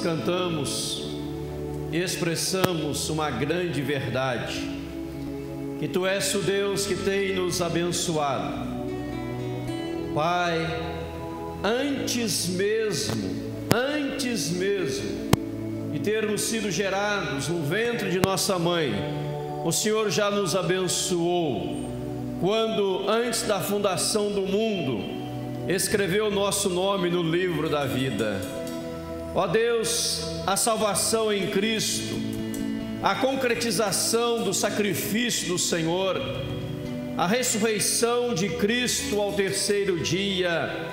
cantamos e expressamos uma grande verdade, que Tu és o Deus que tem nos abençoado. Pai, antes mesmo de termos sido gerados no ventre de nossa mãe, o Senhor já nos abençoou, quando antes da fundação do mundo, escreveu o nosso nome no livro da vida. Ó Deus, a salvação em Cristo, a concretização do sacrifício do Senhor, a ressurreição de Cristo ao terceiro dia,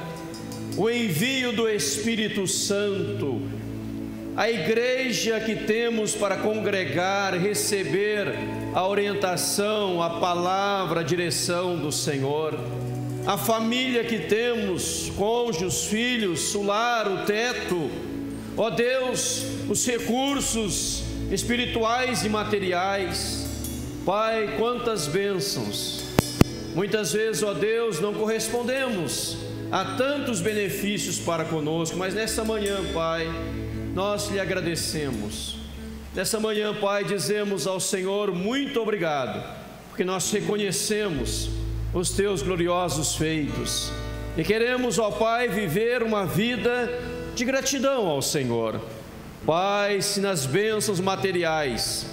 o envio do Espírito Santo, a igreja que temos para congregar, receber a orientação, a palavra, a direção do Senhor, a família que temos, cônjuges, filhos, o lar, o teto, ó Deus, os recursos espirituais e materiais. Pai, quantas bênçãos! Muitas vezes, ó Deus, não correspondemos a tantos benefícios para conosco, mas nessa manhã, Pai, nós lhe agradecemos. Nessa manhã, Pai, dizemos ao Senhor muito obrigado, porque nós reconhecemos os Teus gloriosos feitos e queremos, ó Pai, viver uma vida de gratidão ao Senhor. Pai, se nas bênçãos materiais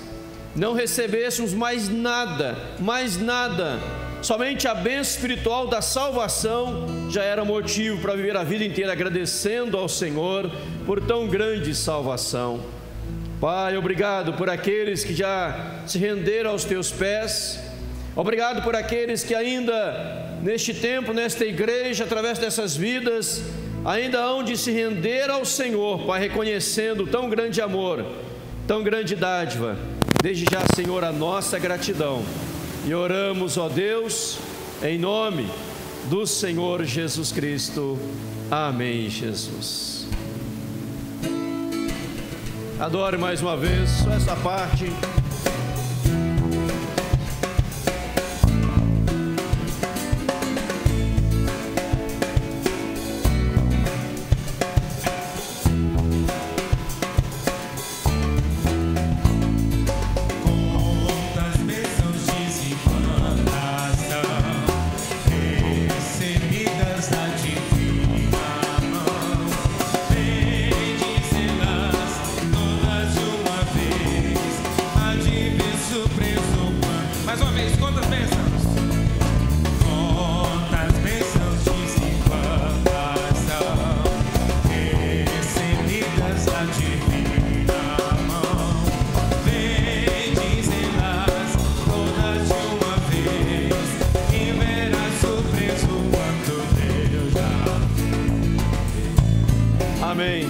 não recebêssemos mais nada, somente a bênção espiritual da salvação já era motivo para viver a vida inteira agradecendo ao Senhor por tão grande salvação. Pai, obrigado por aqueles que já se renderam aos Teus pés. Obrigado por aqueles que ainda neste tempo, nesta igreja, através dessas vidas, ainda hão de se render ao Senhor, Pai, reconhecendo tão grande amor, tão grande dádiva. Desde já, Senhor, a nossa gratidão. E oramos, ó Deus, em nome do Senhor Jesus Cristo. Amém, Jesus. Adore mais uma vez, só essa parte.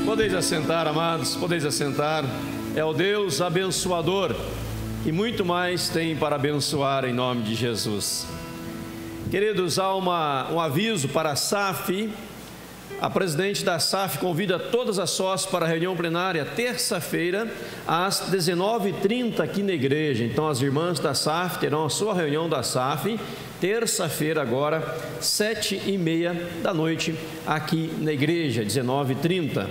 Podeis assentar, amados, podeis assentar. É o Deus abençoador e muito mais tem para abençoar em nome de Jesus. Queridos, há um aviso para a SAF. A presidente da SAF convida todas as sócias para a reunião plenária terça-feira às 19h30 aqui na igreja. Então as irmãs da SAF terão a sua reunião da SAF terça-feira agora, 7h30 da noite aqui na igreja, 19h30.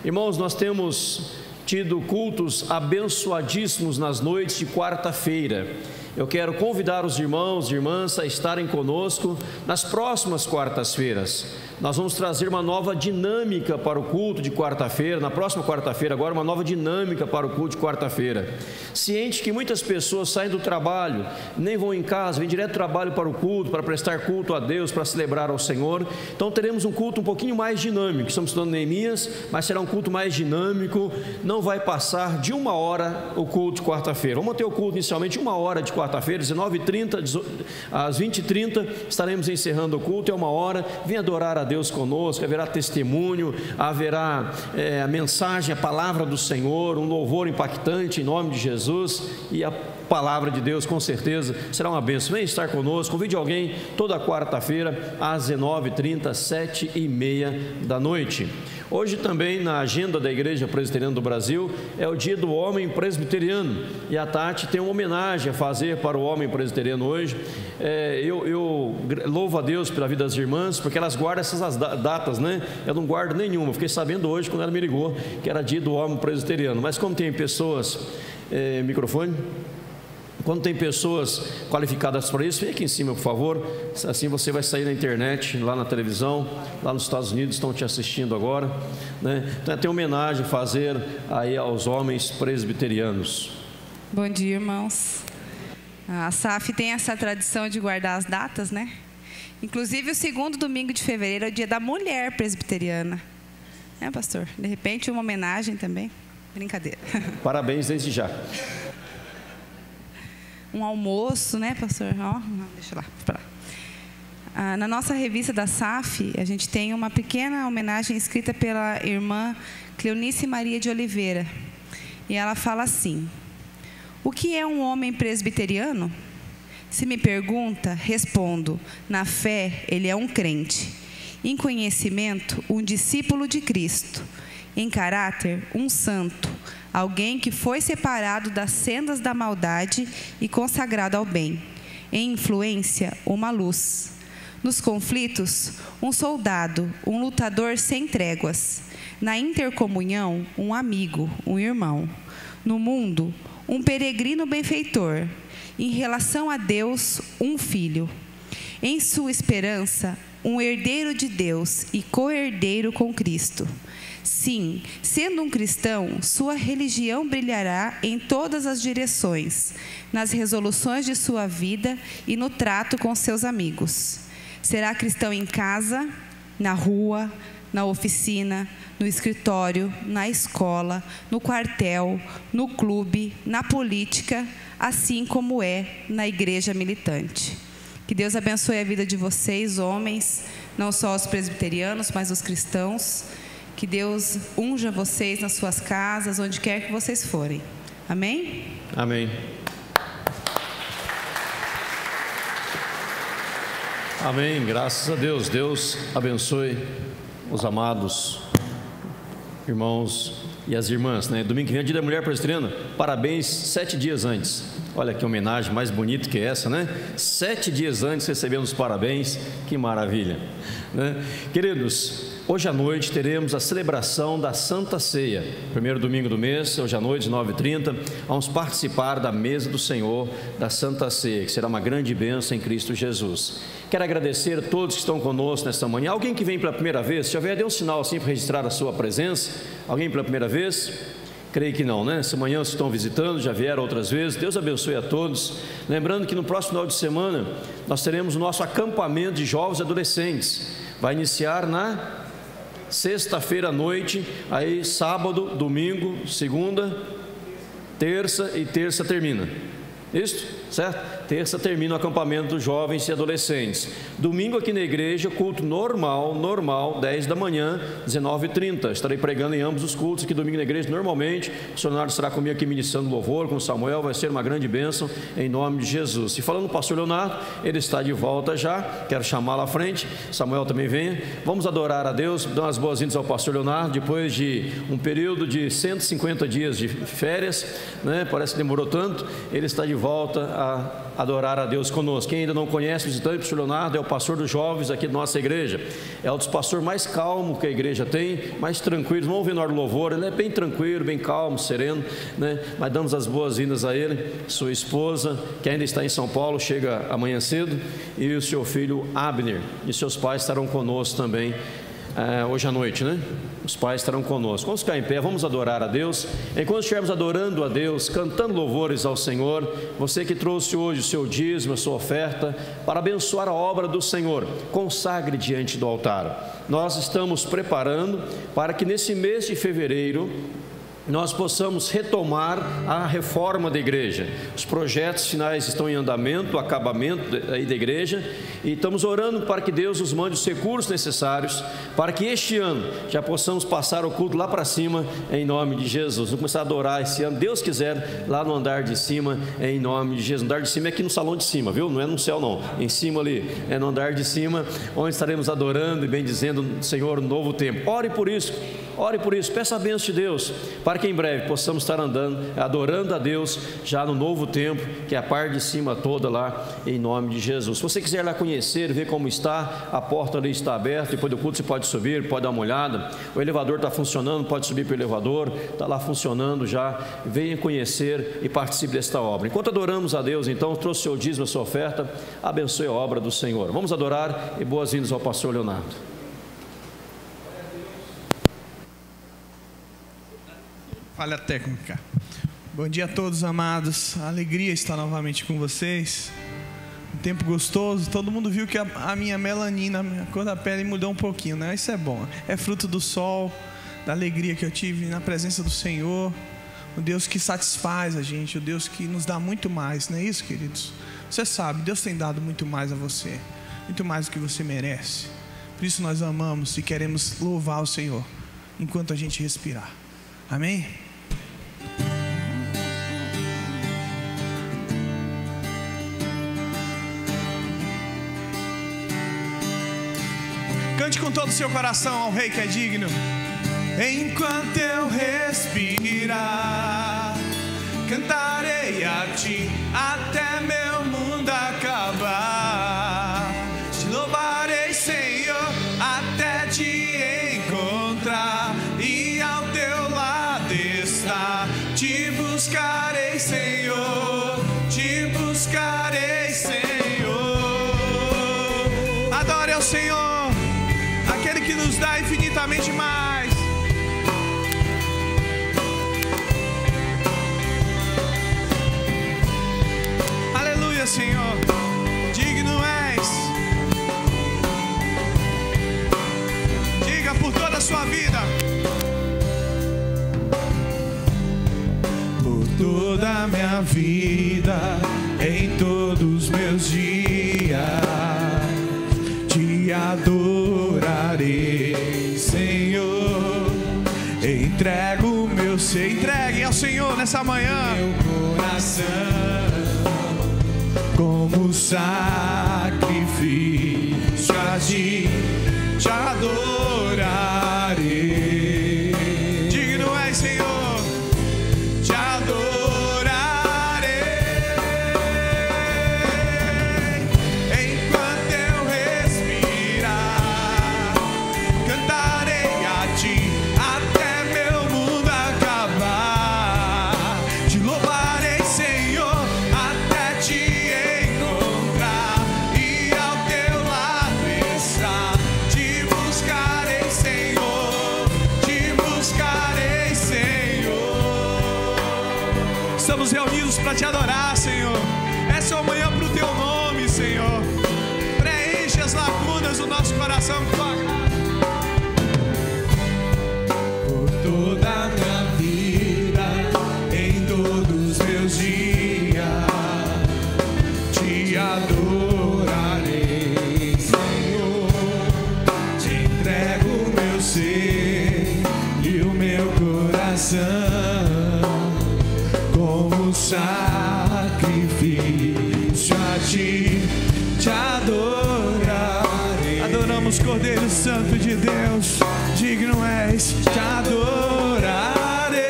Irmãos, nós temos tido cultos abençoadíssimos nas noites de quarta-feira. Eu quero convidar os irmãos e irmãs a estarem conosco nas próximas quartas-feiras. Nós vamos trazer uma nova dinâmica para o culto de quarta-feira, na próxima quarta-feira agora, uma nova dinâmica para o culto de quarta-feira. Ciente que muitas pessoas saem do trabalho, nem vão em casa, vêm direto do trabalho para o culto, para prestar culto a Deus, para celebrar ao Senhor. Então teremos um culto um pouquinho mais dinâmico. Estamos estudando Neemias, mas será um culto mais dinâmico. Não vai passar de 1 hora o culto de quarta-feira. Vamos ter o culto inicialmente 1 hora de quarta-feira, 19h30, às 20h30, estaremos encerrando o culto, é 1 hora. Venha adorar a Deus conosco, haverá testemunho, haverá a mensagem, a palavra do Senhor, um louvor impactante em nome de Jesus, e a palavra de Deus com certeza será uma bênção. Venha estar conosco, convide alguém toda quarta-feira às 19h30, 7h30 da noite. Hoje também na agenda da Igreja Presbiteriana do Brasil é o dia do homem presbiteriano, e a Tati tem uma homenagem a fazer para o homem presbiteriano hoje. Eu louvo a Deus pela vida das irmãs, porque elas guardam essas datas, né? Eu não guardo nenhuma, fiquei sabendo hoje quando ela me ligou que era dia do homem presbiteriano, mas como tem pessoas, microfone, quando tem pessoas qualificadas para isso, vem aqui em cima, por favor, assim você vai sair na internet, lá na televisão, lá nos Estados Unidos estão te assistindo agora, né? Então tem homenagem a fazer aí aos homens presbiterianos. Bom dia, irmãos. A SAF tem essa tradição de guardar as datas, né? Inclusive o segundo domingo de fevereiro é o dia da mulher presbiteriana, né, pastor? De repente uma homenagem também, brincadeira. Parabéns desde já. Um almoço, né, pastor? Deixa lá, para lá. Na nossa revista da SAF, a gente tem uma pequena homenagem escrita pela irmã Cleonice Maria de Oliveira. E ela fala assim: o que é um homem presbiteriano? Se me pergunta, respondo: na fé, ele é um crente. Em conhecimento, um discípulo de Cristo. Em caráter, um santo. Alguém que foi separado das sendas da maldade e consagrado ao bem. Em influência, uma luz. Nos conflitos, um soldado, um lutador sem tréguas. Na intercomunhão, um amigo, um irmão. No mundo, um peregrino benfeitor. Em relação a Deus, um filho. Em sua esperança, um herdeiro de Deus e co-herdeiro com Cristo. Sim, sendo um cristão, sua religião brilhará em todas as direções, nas resoluções de sua vida e no trato com seus amigos. Será cristão em casa, na rua, na oficina, no escritório, na escola, no quartel, no clube, na política, assim como é na igreja militante. Que Deus abençoe a vida de vocês, homens, não só os presbiterianos, mas os cristãos. Que Deus unja vocês nas suas casas, onde quer que vocês forem. Amém? Amém. Amém. Graças a Deus. Deus abençoe os amados irmãos e as irmãs, né? Domingo que vem é dia da mulher presbiteriana. Parabéns 7 dias antes. Olha que homenagem mais bonita que essa, né? 7 dias antes recebemos parabéns. Que maravilha, né? Queridos, hoje à noite teremos a celebração da Santa Ceia. Primeiro domingo do mês, hoje à noite, 9h30. Vamos participar da mesa do Senhor, da Santa Ceia, que será uma grande bênção em Cristo Jesus. Quero agradecer a todos que estão conosco nesta manhã. Alguém que vem pela primeira vez, se houver, dê um sinal assim para registrar a sua presença. Alguém pela primeira vez? Creio que não, né? Essa manhã vocês estão visitando, já vieram outras vezes. Deus abençoe a todos. Lembrando que no próximo final de semana nós teremos o nosso acampamento de jovens e adolescentes. Vai iniciar na sexta-feira à noite, aí sábado, domingo, segunda, terça e terça termina. Isso? Certo? Terça termina o acampamento dos jovens e adolescentes. Domingo aqui na igreja, culto normal, 10 da manhã, 19h30. Estarei pregando em ambos os cultos aqui domingo na igreja, normalmente. O senhor Leonardo estará comigo aqui ministrando louvor com o Samuel, vai ser uma grande bênção em nome de Jesus. E falando do pastor Leonardo, ele está de volta já, quero chamá-lo à frente. Samuel também venha. Vamos adorar a Deus, dar umas boas-vindas ao pastor Leonardo, depois de um período de 150 dias de férias, né? Parece que demorou tanto, ele está de volta a adorar a Deus conosco. Quem ainda não conhece o visitante, o pastor Leonardo é o pastor dos jovens aqui da nossa igreja. É um dos pastores mais calmos que a igreja tem, mais tranquilos. Vamos ouvir na hora do louvor, ele é bem tranquilo, bem calmo, sereno, né? Mas damos as boas-vindas a ele, sua esposa, que ainda está em São Paulo, chega amanhã cedo, e o seu filho Abner, e seus pais estarão conosco também hoje à noite, né? Os pais estarão conosco. Vamos ficar em pé, vamos adorar a Deus. Enquanto estivermos adorando a Deus, cantando louvores ao Senhor, você que trouxe hoje o seu dízimo, a sua oferta, para abençoar a obra do Senhor, consagre diante do altar. Nós estamos preparando para que nesse mês de fevereiro nós possamos retomar a reforma da igreja. Os projetos finais estão em andamento, o acabamento da igreja, e estamos orando para que Deus nos mande os recursos necessários para que este ano já possamos passar o culto lá para cima em nome de Jesus. Vamos começar a adorar esse ano, Deus quiser, lá no andar de cima em nome de Jesus. O andar de cima é aqui no salão de cima, viu? Não é no céu não, em cima ali, é no andar de cima, onde estaremos adorando e bendizendo o Senhor um novo tempo. Ore por isso. ore por isso, peça a bênção de Deus, para que em breve possamos estar adorando a Deus, já no novo templo, que é a parte de cima toda lá, em nome de Jesus. Se você quiser lá conhecer, ver como está, a porta ali está aberta, depois do culto você pode subir, pode dar uma olhada, o elevador está funcionando, pode subir para o elevador, está lá funcionando já, venha conhecer e participe desta obra. Enquanto adoramos a Deus, então, trouxe o seu dízimo, a sua oferta, abençoe a obra do Senhor. Vamos adorar e boas-vindas ao pastor Leonardo. Falha técnica. Bom dia a todos, amados. A alegria estar novamente com vocês. Um tempo gostoso. Todo mundo viu que a minha melanina, a minha cor da pele mudou um pouquinho, né? Isso é bom. É fruto do sol, da alegria que eu tive na presença do Senhor. O Deus que satisfaz a gente, o Deus que nos dá muito mais, não é isso, queridos? Você sabe, Deus tem dado muito mais a você, muito mais do que você merece. Por isso nós amamos e queremos louvar o Senhor enquanto a gente respirar. Amém? Cante com todo o seu coração ao Rei que é digno. Enquanto eu respirar, cantarei a Ti até meu mundo acabar. Te louvarei, Senhor, até Te encontrar e ao Teu lado estar. Te buscarei, Senhor, Te buscarei, Senhor. Adore ao Senhor, aquele que nos dá infinitamente mais. Senhor, digno és. Diga por toda a sua vida. Por toda a minha vida, em todos os meus dias, te adorarei, Senhor. Entrego o meu ser, entregue ao Senhor nessa manhã meu coração como sacrifício a Ti, te adorarei. Digno és, Senhor, te adorarei. Enquanto eu respirar, cantarei a Ti até meu mundo acabar. Te louvarei, Senhor, até Te reunidos para Te adorar, Senhor. Essa é uma manhã para o Teu nome, Senhor. Preenche as lacunas do nosso coração com Tua graça. Por toda a minha vida, em todos os meus dias, Te adorarei, Senhor. Te entrego o meu ser e o meu coração como sacrifício a Ti, te adorarei. Adoramos, Cordeiro Santo de Deus, digno és, te adorarei.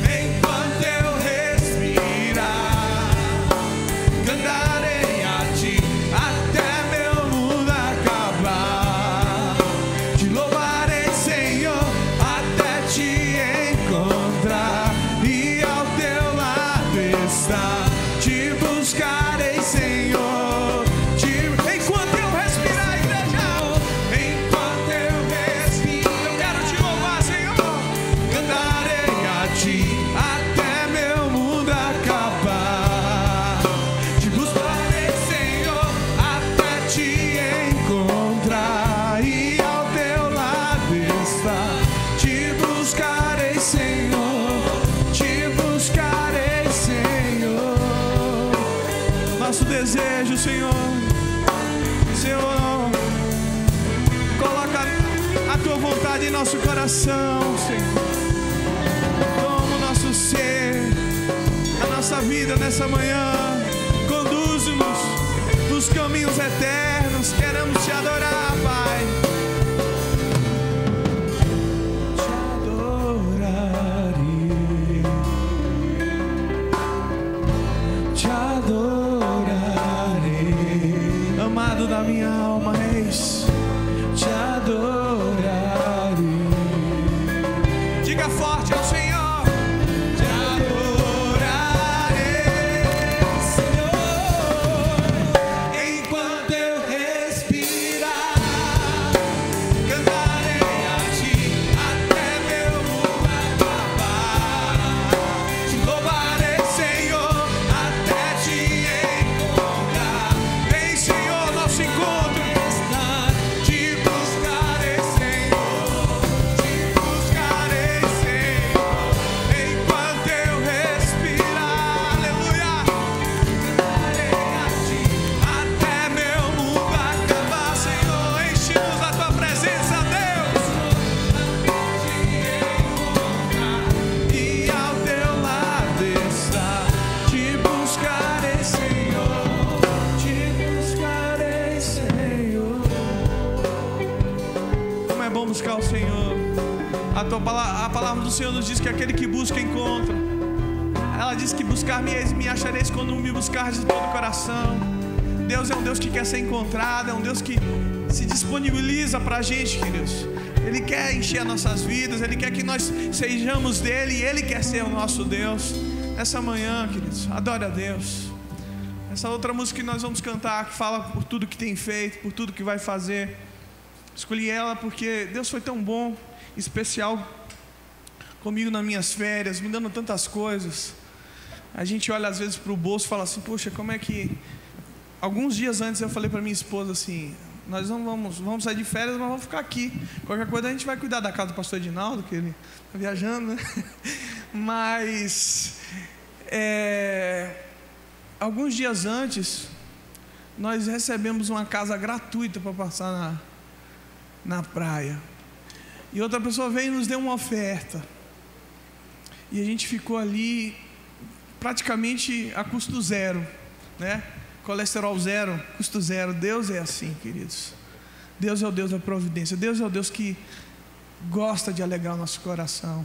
Enquanto eu respirar, cantarei a Ti até meu mundo acabar. Te louvarei, Senhor, até Te encontrar e ao Teu lado estar. Te buscarei, Senhor. Enquanto eu respirar, igreja, enquanto eu respirar, eu quero Te louvar, Senhor. Cantarei a Ti até meu mundo acabar. Te buscarei, Senhor, até Te encontrar e ao Teu lado estar. Te buscarei, Senhor, Te buscarei, Senhor. Nosso desejo, Senhor, coloca a Tua vontade em nosso coração, Senhor. Toma o nosso ser, a nossa vida nessa manhã. Conduz-nos nos caminhos eternos. Queremos Te adorar, Pai. A palavra do Senhor nos diz que aquele que busca, encontra. Ela diz que buscar-me-eis e me achareis quando me buscar de todo o coração. Deus é um Deus que quer ser encontrado, é um Deus que se disponibiliza para a gente, queridos. Ele quer encher as nossas vidas, Ele quer que nós sejamos dEle, e Ele quer ser o nosso Deus. Nessa manhã, queridos, adore a Deus. Essa outra música que nós vamos cantar, que fala por tudo que tem feito, por tudo que vai fazer. Escolhi ela porque Deus foi tão bom, especial comigo nas minhas férias, me dando tantas coisas. A gente olha às vezes para o bolso e fala assim, poxa, como é que... Alguns dias antes eu falei para minha esposa assim, nós não vamos sair de férias, mas vamos ficar aqui. Qualquer coisa a gente vai cuidar da casa do pastor Edinaldo, que ele está viajando, né? Mas alguns dias antes nós recebemos uma casa gratuita para passar na praia. E outra pessoa veio e nos deu uma oferta. E a gente ficou ali praticamente a custo zero, né? Colesterol zero, custo zero. Deus é assim, queridos. Deus é o Deus da providência. Deus é o Deus que gosta de alegrar o nosso coração.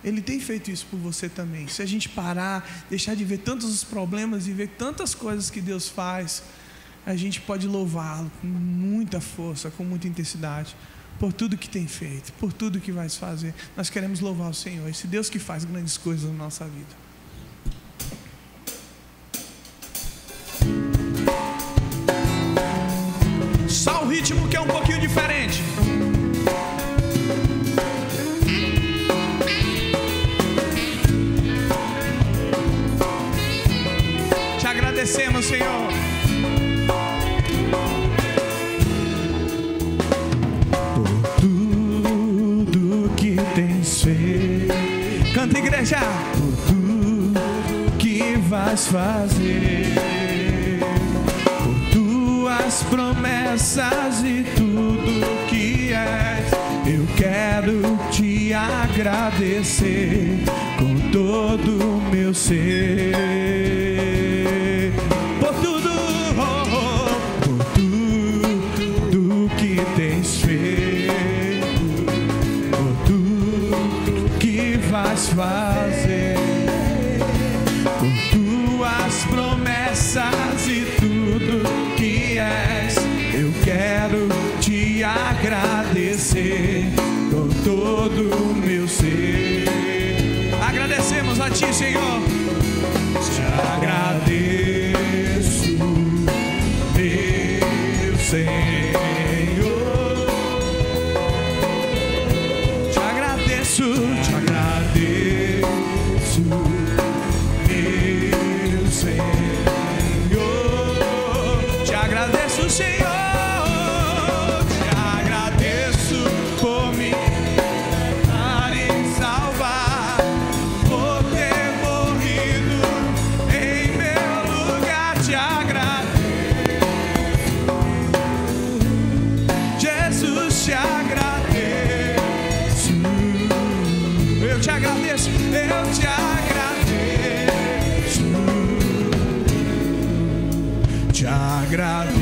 Ele tem feito isso por você também. Se a gente parar, deixar de ver tantos os problemas e ver tantas coisas que Deus faz, a gente pode louvá-lo com muita força, com muita intensidade, por tudo que tem feito, por tudo que vai fazer. Nós queremos louvar o Senhor, esse Deus que faz grandes coisas na nossa vida. Só o ritmo que é um pouquinho diferente. Te agradecemos, Senhor. Por tudo que tens feito. Canta, igreja. Por tudo que vais fazer. As promessas e tudo que és, eu quero te agradecer com todo o meu ser. Por tudo, por tudo que tens feito, por tudo que vais fazer, por tuas promessas e tudo que és, eu quero te agradecer com todo o meu ser. Agradecemos a ti, Senhor. Te agradeço, meu Senhor. Te agradeço, te agradeço, meu Senhor. Agradeço, Senhor, te agradeço por me dar e salvar, por ter morrido em meu lugar. Te agradeço, Jesus, te agradeço, eu te agradeço, eu te agradeço, te agradeço.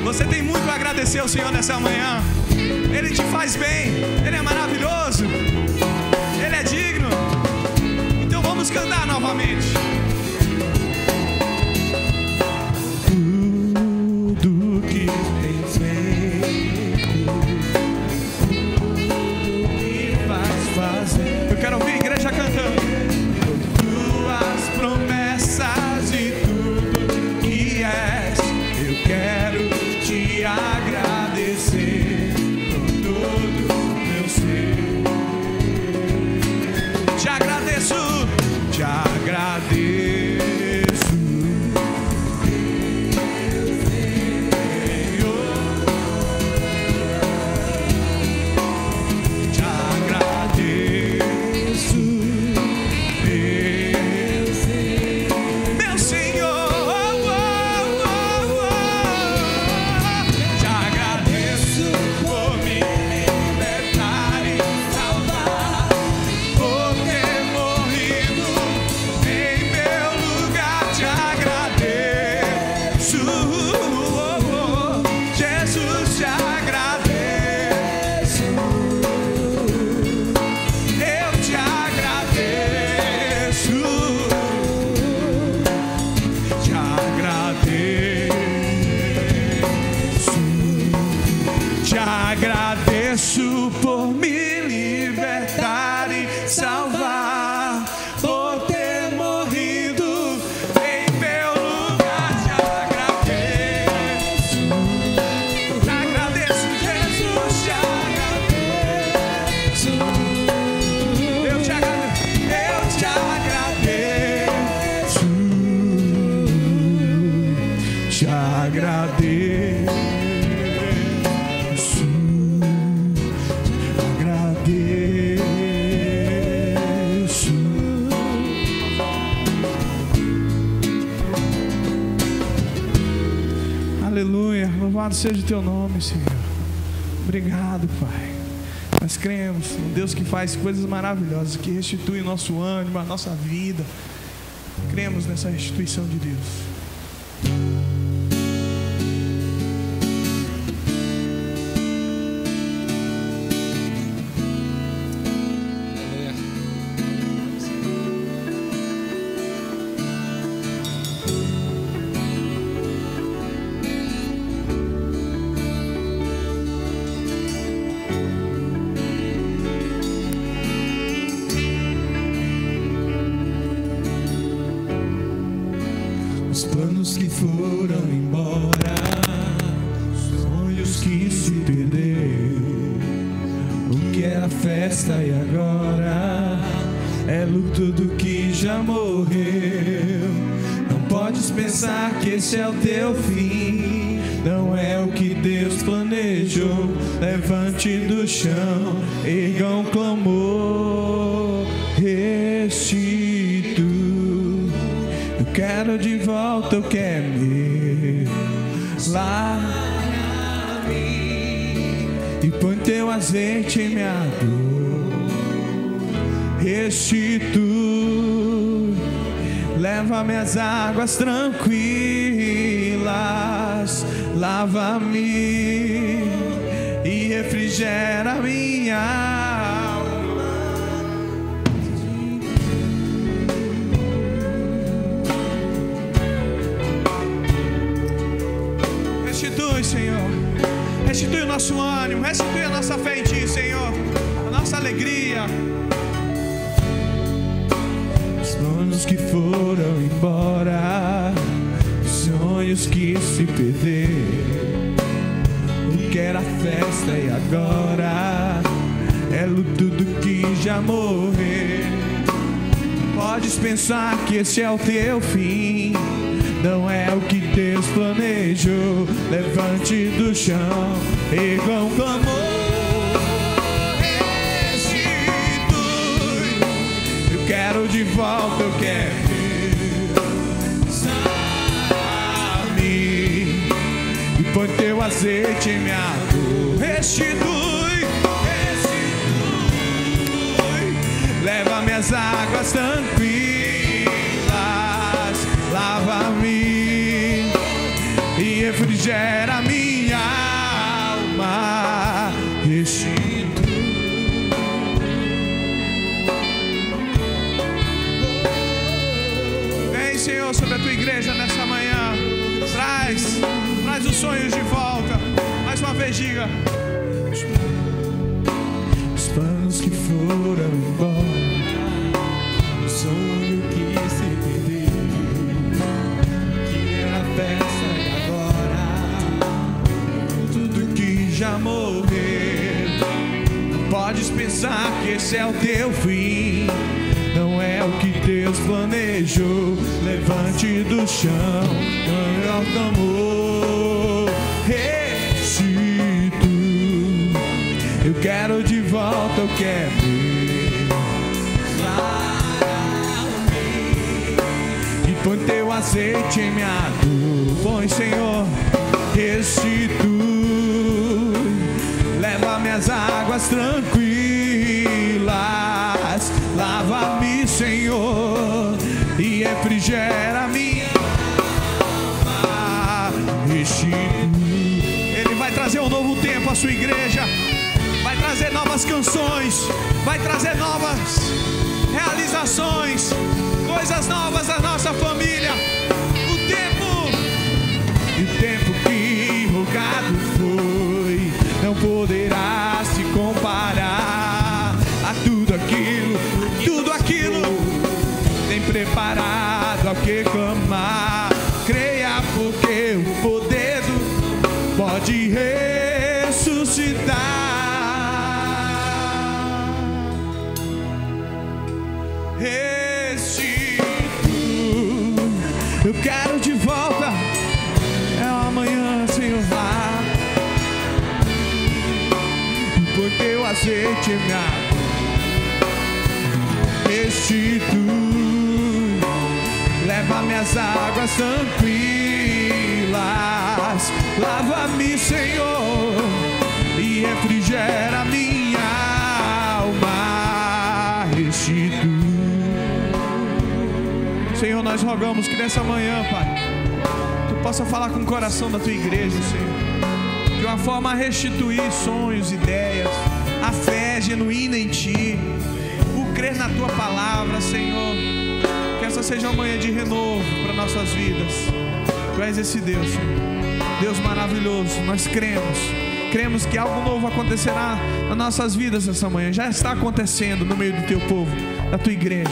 Você tem muito a agradecer ao Senhor nessa manhã. Ele te faz bem, Ele é maravilhoso, Ele é digno. Então vamos cantar novamente. Tudo que tens feito, que vais fazer. Eu quero ouvir a igreja cantando. Tuas promessas e tudo que és, eu quero te agradecer com todo o meu ser. agradeço. Aleluia, louvado seja o teu nome, Senhor. Obrigado, Pai. Nós cremos no Deus que faz coisas maravilhosas, que restitui o nosso ânimo, a nossa vida. Cremos nessa restituição de Deus. Os planos que foram embora, sonhos que se perderam. O que era festa e agora é luto do que já morreu. Não podes pensar que esse é o teu fim, não é o que Deus planejou. Levante do chão, erga um clamor, restitui. Eu quero de volta, eu quero ir lá e põe teu azeite em minha dor. Restitui, leva-me às águas tranquilas, lava-me e refrigera minha alma. Restitui, Senhor. Restitui o nosso ânimo. Restitui a nossa fé em Ti, Senhor. A nossa alegria. Os planos que foram embora, os sonhos que se perderam. O que era festa e agora é luto do que já morreu. Podes pensar que esse é o teu fim, não é o que Deus planejou. Levante do chão, erga um clamor, restitui. Eu quero de volta, eu quero sabe, e põe teu azeite em minha dor. Restitui, restitui, leva-me às águas tranquilas, lava-me e refrigera minha alma. Restitui. Vem, Senhor, sobre a tua igreja nessa manhã. Traz os sonhos de volta. Mais uma vez, diga. Os planos que foram embora, o sonho que se perdeu, que era festa e agora tudo que já morreu. Podes pensar que esse é o teu fim, não é o que Deus planejou. Levante do chão, ganha o clamor, restitui. Eu quero de volta, eu quero e põe teu azeite em minha dor. Põe, Senhor, restitui, leva-me às águas tranquilas, lava-me, Senhor, e refrigera minha alma. Restitui. Ele vai trazer um novo tempo à sua igreja, vai trazer novas canções, vai trazer novas realizações, coisas novas da nossa família. O tempo que rogado foi não poderá se comparar a tudo aquilo tem preparado ao que clamar. Creia, porque o poder pode ressuscitar. Restitui. Eu quero de volta. É uma manhã noite me restitui, leva-me às águas tranquilas, lava-me, Senhor, e refrigera minha alma, restitui. Senhor, nós rogamos que nessa manhã, Pai, Tu possa falar com o coração da Tua igreja, Senhor, de uma forma a restituir sonhos, ideias, a fé genuína em Ti, o crer na Tua palavra, Senhor. Que essa seja uma manhã de renovo para nossas vidas. Tu és esse Deus, Senhor, Deus maravilhoso. Nós cremos que algo novo acontecerá nas nossas vidas essa manhã. Já está acontecendo no meio do Teu povo, da Tua igreja.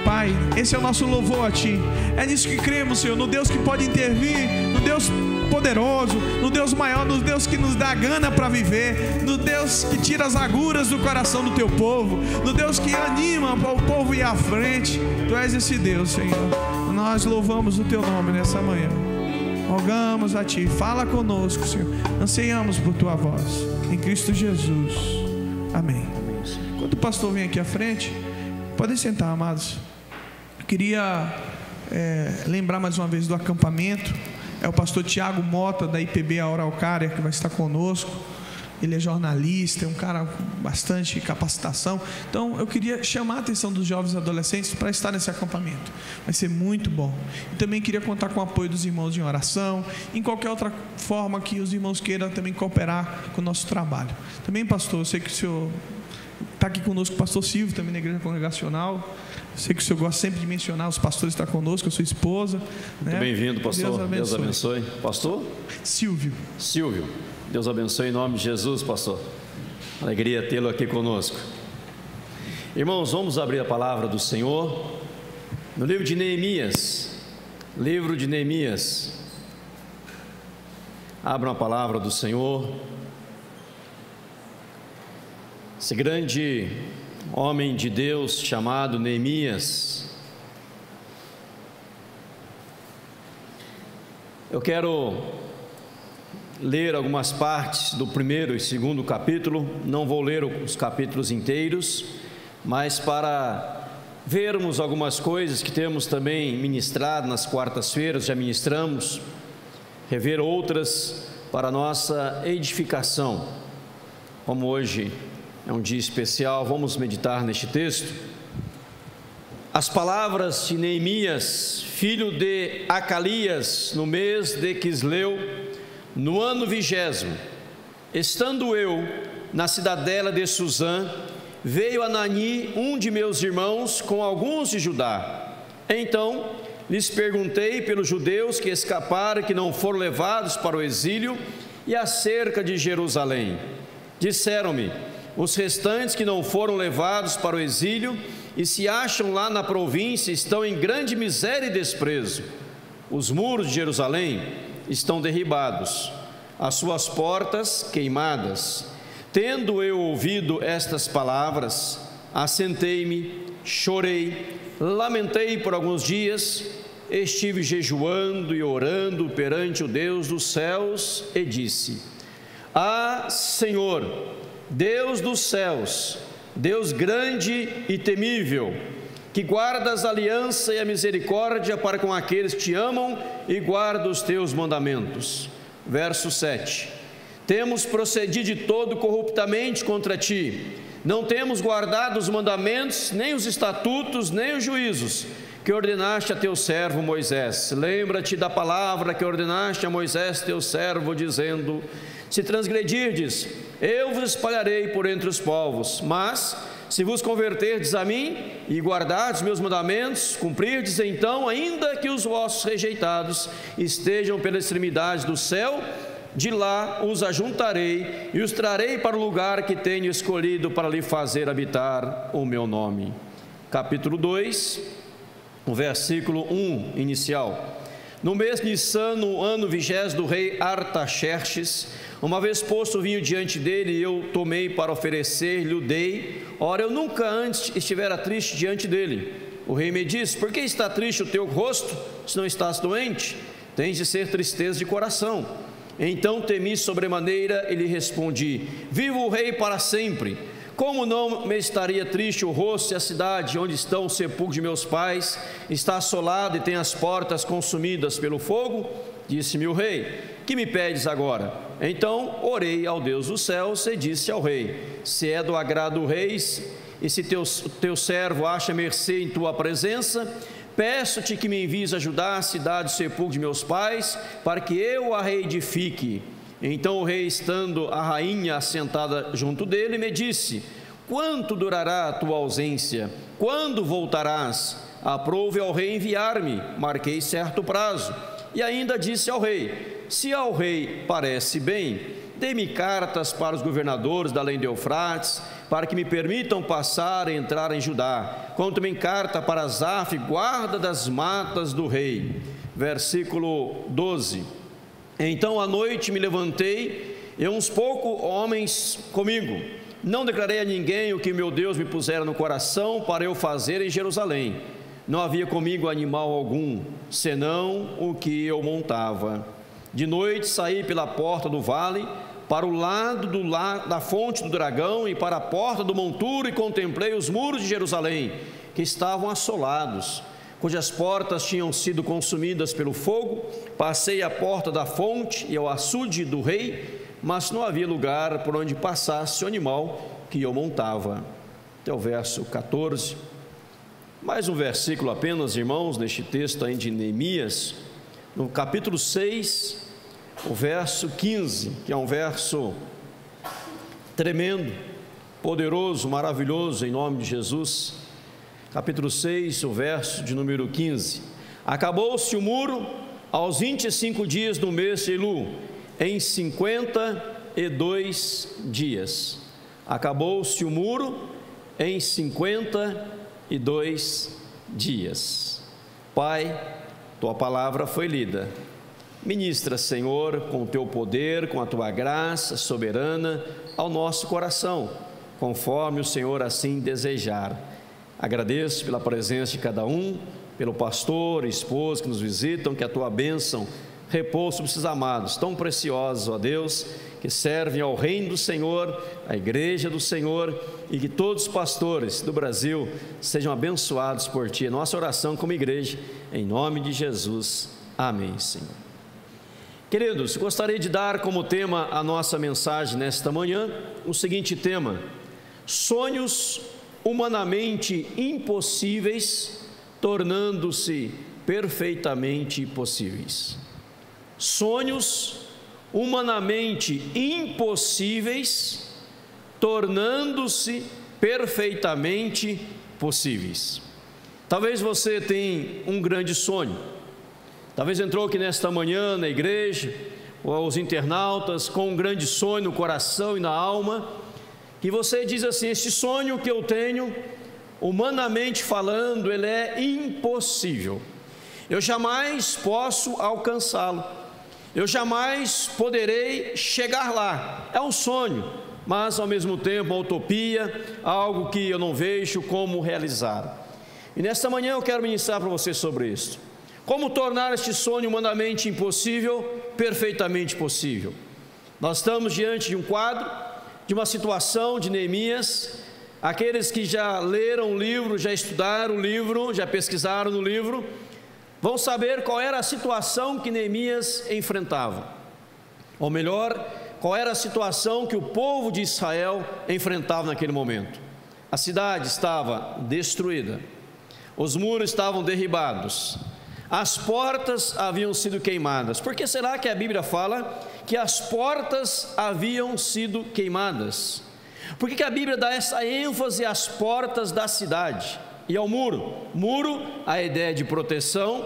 Pai, esse é o nosso louvor a Ti. É nisso que cremos, Senhor, no Deus que pode intervir, no Deus poderoso, no Deus maior, no Deus que nos dá gana para viver, no Deus que tira as agruras do coração do Teu povo, no Deus que anima o povo ir à frente. Tu és esse Deus, Senhor. Nós louvamos o Teu nome nessa manhã. Rogamos a Ti, fala conosco, Senhor. Anseiamos por Tua voz, em Cristo Jesus. Amém. Enquanto o pastor vem aqui à frente, podem sentar, amados. Eu queria lembrar mais uma vez do acampamento. É o pastor Tiago Mota, da IPB Araucária, que vai estar conosco. Ele é jornalista, é um cara com bastante capacitação. Então, eu queria chamar a atenção dos jovens e adolescentes para estar nesse acampamento. Vai ser muito bom. E também queria contar com o apoio dos irmãos em oração, em qualquer outra forma que os irmãos queiram também cooperar com o nosso trabalho. Também, pastor, eu sei que o senhor está aqui conosco, o pastor Silvio, também na igreja congregacional. Eu sei que o senhor gosta sempre de mencionar os pastores que estão conosco, a sua esposa. Muito bem-vindo, pastor. Deus abençoe. Pastor? Silvio. Deus abençoe em nome de Jesus, pastor. Alegria tê-lo aqui conosco. Irmãos, vamos abrir a palavra do Senhor no livro de Neemias. Livro de Neemias. Abram a palavra do Senhor. Esse grande homem de Deus chamado Neemias. Eu quero ler algumas partes do primeiro e segundo capítulo. Não vou ler os capítulos inteiros, mas para vermos algumas coisas que temos também ministrado nas quartas-feiras, já ministramos, rever outras para nossa edificação. Como hoje é um dia especial, vamos meditar neste texto. As palavras de Neemias, filho de Acalias, no mês de Quisleu, no ano 20º, estando eu na cidadela de Suzã, veio Anani, um de meus irmãos, com alguns de Judá. Então lhes perguntei pelos judeus que escaparam e que não foram levados para o exílio, e acerca de Jerusalém. Disseram-me: os restantes que não foram levados para o exílio e se acham lá na província estão em grande miséria e desprezo. Os muros de Jerusalém estão derribados, as suas portas queimadas. Tendo eu ouvido estas palavras, assentei-me, chorei, lamentei por alguns dias, estive jejuando e orando perante o Deus dos céus e disse: Ah, Senhor, Deus dos céus, Deus grande e temível, que guardas a aliança e a misericórdia para com aqueles que te amam e guardam os teus mandamentos. Verso 7. Temos procedido de todo corruptamente contra ti, não temos guardado os mandamentos, nem os estatutos, nem os juízos que ordenaste a teu servo Moisés. Lembra-te da palavra que ordenaste a Moisés teu servo, dizendo: se transgredirdes, eu vos espalharei por entre os povos, mas se vos converterdes a mim e guardardes meus mandamentos, cumprirdes, então, ainda que os vossos rejeitados estejam pela extremidade do céu, de lá os ajuntarei e os trarei para o lugar que tenho escolhido para lhe fazer habitar o meu nome. Capítulo 2, o versículo 1 inicial. No mês de Nissan, no ano 20º do rei Artaxerxes, uma vez posto o vinho diante dele, eu tomei para oferecer-lhe, o dei. Ora, eu nunca antes estivera triste diante dele. O rei me disse: por que está triste o teu rosto, se não estás doente? Tens de ser tristeza de coração. Então temi sobremaneira e lhe respondi: viva o rei para sempre. Como não me estaria triste o rosto se a cidade onde estão os sepulcros de meus pais está assolada e tem as portas consumidas pelo fogo? Disse-me o rei: que me pedes agora? Então orei ao Deus dos céus e disse ao rei: se é do agrado do rei, e se teu servo acha mercê em tua presença, peço-te que me envies ajudar a cidade do sepulcro de meus pais, para que eu a reedifique. Então o rei, estando a rainha assentada junto dele, me disse: quanto durará a tua ausência? Quando voltarás? Aprouve ao rei enviar-me. Marquei certo prazo. E ainda disse ao rei: se ao rei parece bem, dê-me cartas para os governadores da além do Eufrates, para que me permitam passar e entrar em Judá. Como também carta para Asaf, guarda das matas do rei. Versículo 12. Então à noite me levantei, e uns poucos homens comigo. Não declarei a ninguém o que meu Deus me pusera no coração para eu fazer em Jerusalém. Não havia comigo animal algum, senão o que eu montava. De noite saí pela porta do vale, para o lado da fonte do dragão e para a porta do monturo, e contemplei os muros de Jerusalém, que estavam assolados, cujas portas tinham sido consumidas pelo fogo. Passei a porta da fonte e ao açude do rei, mas não havia lugar por onde passasse o animal que eu montava. Até o verso 14. Mais um versículo apenas, irmãos, neste texto aí de Neemias, no capítulo 6, o verso 15, que é um verso tremendo, poderoso, maravilhoso, em nome de Jesus. Capítulo 6, o verso de número 15. Acabou-se o muro aos 25 dias do mês de Elu, em 52 dias. Acabou-se o muro em 52 dias. Pai, tua palavra foi lida. Ministra, Senhor, com o teu poder, com a tua graça soberana ao nosso coração, conforme o Senhor assim desejar. Agradeço pela presença de cada um, pelo pastor e esposa que nos visitam, que a tua bênção repousa sobre esses amados tão preciosos, ó Deus, que servem ao reino do Senhor, à igreja do Senhor, e que todos os pastores do Brasil sejam abençoados por ti. Nossa oração como igreja, em nome de Jesus. Amém, Senhor. Queridos, gostaria de dar como tema a nossa mensagem nesta manhã o seguinte tema: sonhos humanamente impossíveis tornando-se perfeitamente possíveis. Sonhos humanamente impossíveis tornando-se perfeitamente possíveis. Talvez você tenha um grande sonho. Talvez entrou aqui nesta manhã na igreja, ou os internautas, com um grande sonho no coração e na alma, que você diz assim: este sonho que eu tenho, humanamente falando, ele é impossível. Eu jamais posso alcançá-lo. Eu jamais poderei chegar lá. É um sonho, mas ao mesmo tempo uma utopia, algo que eu não vejo como realizar. E nesta manhã eu quero ministrar para você sobre isso. Como tornar este sonho humanamente impossível perfeitamente possível? Nós estamos diante de um quadro, de uma situação de Neemias. Aqueles que já leram o livro, já estudaram o livro, já pesquisaram no livro, vão saber qual era a situação que Neemias enfrentava. Ou melhor, qual era a situação que o povo de Israel enfrentava naquele momento. A cidade estava destruída, os muros estavam derribados, as portas haviam sido queimadas. Por que será que a Bíblia fala que as portas haviam sido queimadas? Por que a Bíblia dá essa ênfase às portas da cidade e ao muro? Muro, a ideia de proteção.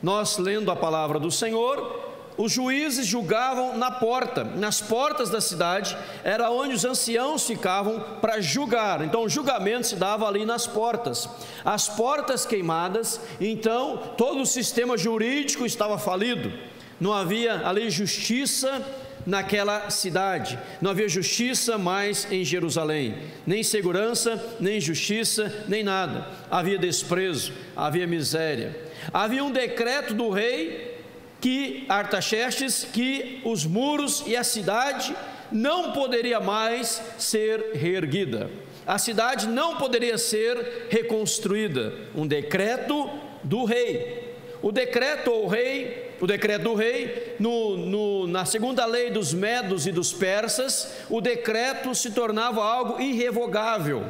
Nós, lendo a palavra do Senhor, os juízes julgavam na porta, nas portas da cidade, era onde os anciãos ficavam para julgar. Então o julgamento se dava ali nas portas. As portas queimadas, então todo o sistema jurídico estava falido. Não havia ali justiça naquela cidade, não havia justiça mais em Jerusalém, nem segurança, nem justiça, nem nada. Havia desprezo, havia miséria. Havia um decreto do rei Artaxerxes, que os muros e a cidade não poderia mais ser reerguida. A cidade não poderia ser reconstruída. Um decreto do rei. O decreto do rei, na segunda lei dos Medos e dos Persas, o decreto se tornava algo irrevogável.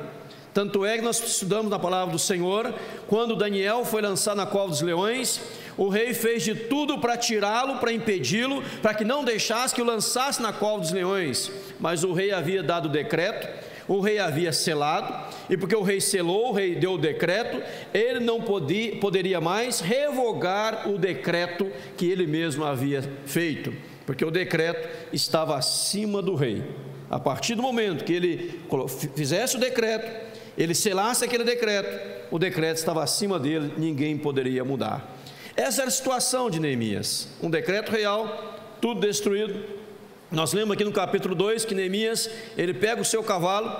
Tanto é que nós estudamos na palavra do Senhor, quando Daniel foi lançado na cova dos leões, o rei fez de tudo para tirá-lo, para impedi-lo, para que não deixasse que o lançasse na cova dos leões. Mas o rei havia dado o decreto, o rei havia selado, e porque o rei selou, o rei deu o decreto, ele não poderia mais revogar o decreto que ele mesmo havia feito, porque o decreto estava acima do rei. A partir do momento que ele fizesse o decreto, ele selasse aquele decreto, o decreto estava acima dele, ninguém poderia mudar. Essa era a situação de Neemias, um decreto real, tudo destruído. Nós lemos aqui no capítulo 2 que Neemias, ele pega o seu cavalo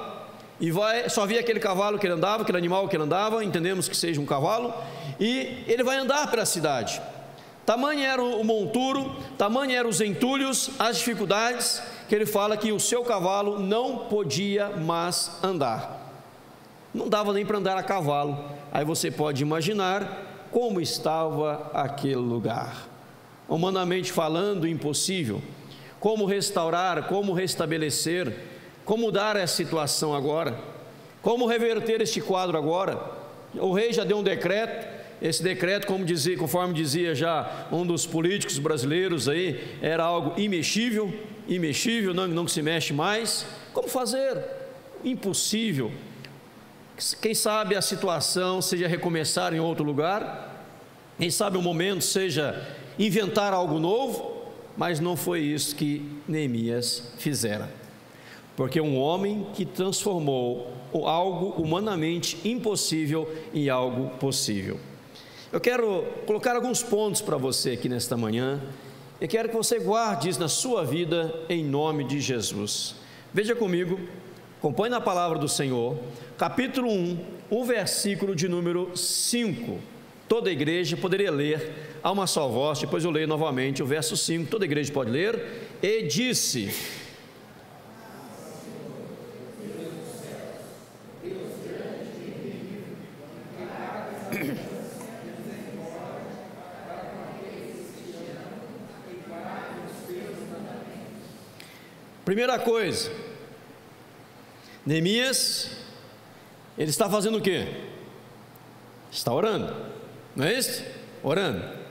e só via aquele cavalo que ele andava, aquele animal que ele andava, entendemos que seja um cavalo, e ele vai andar pela cidade. Tamanho era o monturo, tamanho eram os entulhos, as dificuldades, que ele fala que o seu cavalo não podia mais andar. Não dava nem para andar a cavalo. Aí você pode imaginar como estava aquele lugar. Humanamente falando, impossível. Como restaurar, como restabelecer, como mudar essa situação agora, como reverter este quadro agora. O rei já deu um decreto, esse decreto, conforme dizia já um dos políticos brasileiros aí, era algo imexível, não se mexe mais. Como fazer? Impossível. Quem sabe a situação seja recomeçar em outro lugar, quem sabe o momento seja inventar algo novo, mas não foi isso que Neemias fizera, porque um homem que transformou algo humanamente impossível em algo possível. Eu quero colocar alguns pontos para você aqui nesta manhã, e quero que você guarde isso na sua vida, em nome de Jesus. Veja comigo, acompanhe na palavra do Senhor, capítulo 1, o versículo de número 5, toda a igreja poderia ler a uma só voz, depois eu leio novamente o verso 5, toda a igreja pode ler, e disse: primeira coisa, Neemias, ele está fazendo o quê? Está orando, não é isso? Orando.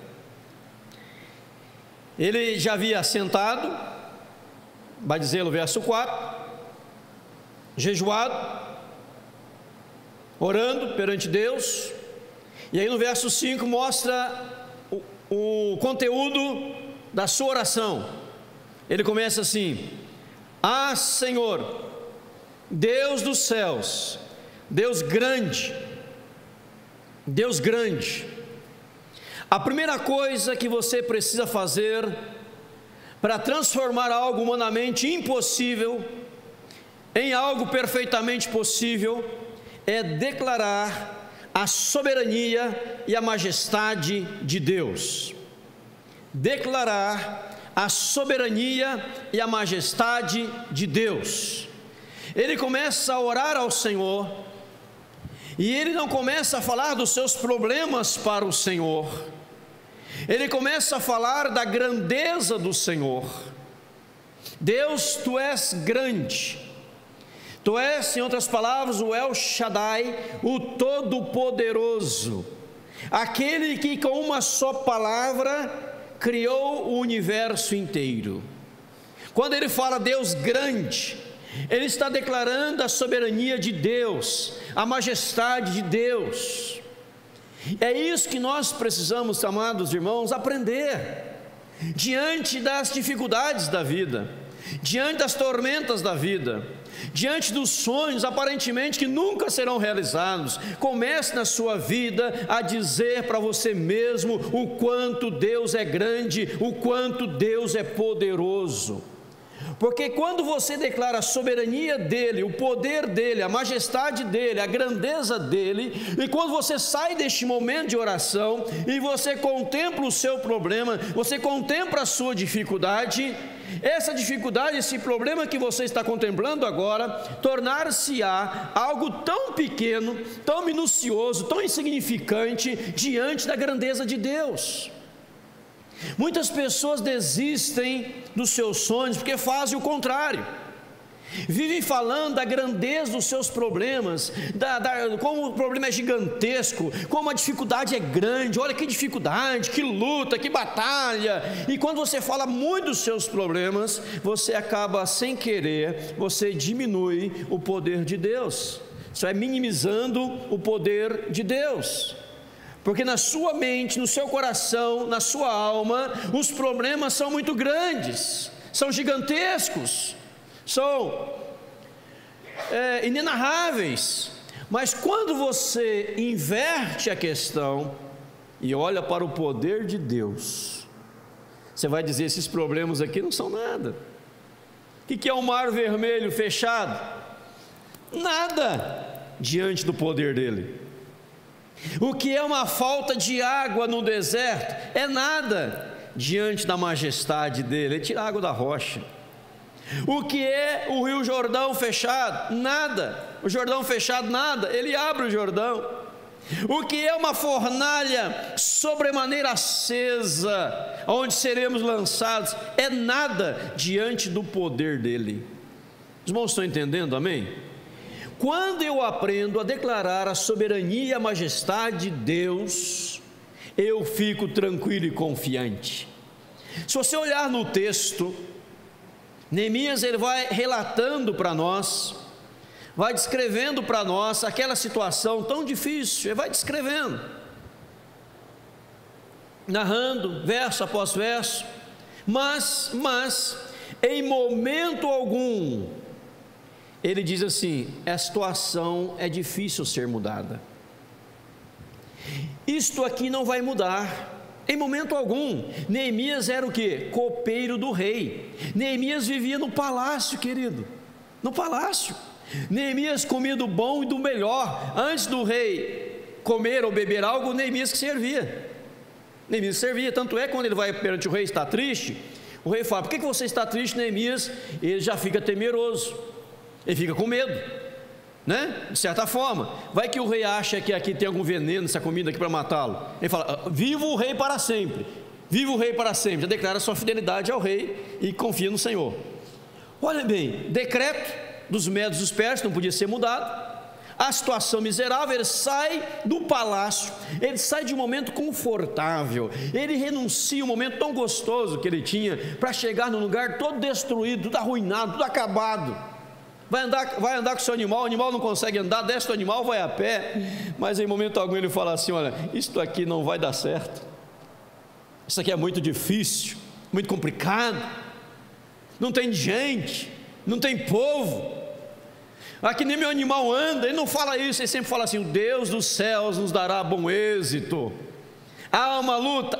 Ele já havia sentado, vai dizer no verso 4, jejuado, orando perante Deus, e aí no verso 5 mostra o conteúdo da sua oração. Ele começa assim: ah, Senhor, Deus dos céus, Deus grande, Deus grande. A primeira coisa que você precisa fazer para transformar algo humanamente impossível em algo perfeitamente possível é declarar a soberania e a majestade de Deus. Declarar a soberania e a majestade de Deus. Ele começa a orar ao Senhor, e ele não começa a falar dos seus problemas para o Senhor, ele começa a falar da grandeza do Senhor. Deus, tu és grande, tu és, em outras palavras, o El Shaddai, o Todo-Poderoso, aquele que com uma só palavra criou o universo inteiro. Quando ele fala Deus grande, ele está declarando a soberania de Deus, a majestade de Deus. É isso que nós precisamos, amados irmãos, aprender diante das dificuldades da vida, diante das tormentas da vida, diante dos sonhos aparentemente que nunca serão realizados. Comece na sua vida a dizer para você mesmo o quanto Deus é grande, o quanto Deus é poderoso. Porque quando você declara a soberania dele, o poder dele, a majestade dele, a grandeza dele, e quando você sai deste momento de oração e você contempla o seu problema, você contempla a sua dificuldade, essa dificuldade, esse problema que você está contemplando agora, tornar-se-á algo tão pequeno, tão minucioso, tão insignificante diante da grandeza de Deus. Muitas pessoas desistem dos seus sonhos porque fazem o contrário. Vivem falando da grandeza dos seus problemas, como o problema é gigantesco, como a dificuldade é grande. Olha que dificuldade, que luta, que batalha. E quando você fala muito dos seus problemas, você acaba sem querer, você diminui o poder de Deus. Você vai minimizando o poder de Deus. Porque na sua mente, no seu coração, na sua alma, os problemas são muito grandes, são gigantescos, são inenarráveis. Mas quando você inverte a questão e olha para o poder de Deus, você vai dizer: esses problemas aqui não são nada. O que é um mar vermelho fechado? Nada diante do poder dele. O que é uma falta de água no deserto? É nada diante da majestade dele. Ele tira a água da rocha. O que é o rio Jordão fechado? Nada. O Jordão fechado, nada. Ele abre o Jordão. O que é uma fornalha sobremaneira acesa, onde seremos lançados? É nada diante do poder dele. Os irmãos estão entendendo, amém? Quando eu aprendo a declarar a soberania e a majestade de Deus, eu fico tranquilo e confiante. Se você olhar no texto, Neemias ele vai relatando para nós, vai descrevendo para nós aquela situação tão difícil, ele vai descrevendo, narrando verso após verso, mas em momento algum ele diz assim: a situação é difícil ser mudada, isto aqui não vai mudar em momento algum. Neemias era o que? Copeiro do rei. Neemias vivia no palácio, querido, no palácio. Neemias comia do bom e do melhor. Antes do rei comer ou beber algo, Neemias que servia. Neemias servia, tanto é que quando ele vai perante o rei, está triste, o rei fala: por que você está triste, Neemias? Ele já fica temeroso, ele fica com medo, né? De certa forma, vai que o rei acha que aqui tem algum veneno, essa comida aqui para matá-lo. Ele fala: viva o rei para sempre, viva o rei para sempre. Já declara sua fidelidade ao rei e confia no Senhor. Olha bem, decreto dos Medos e dos Persas não podia ser mudado. A situação miserável, ele sai do palácio, ele sai de um momento confortável, ele renuncia um momento tão gostoso que ele tinha, para chegar num lugar todo destruído, tudo arruinado, tudo acabado. Vai andar com o seu animal, o animal não consegue andar, desce o animal, vai a pé, mas em momento algum ele fala assim: olha, isto aqui não vai dar certo, isso aqui é muito difícil, muito complicado, não tem gente, não tem povo, aqui nem meu animal anda. Ele não fala isso, ele sempre fala assim: o Deus dos céus nos dará bom êxito. Há uma luta,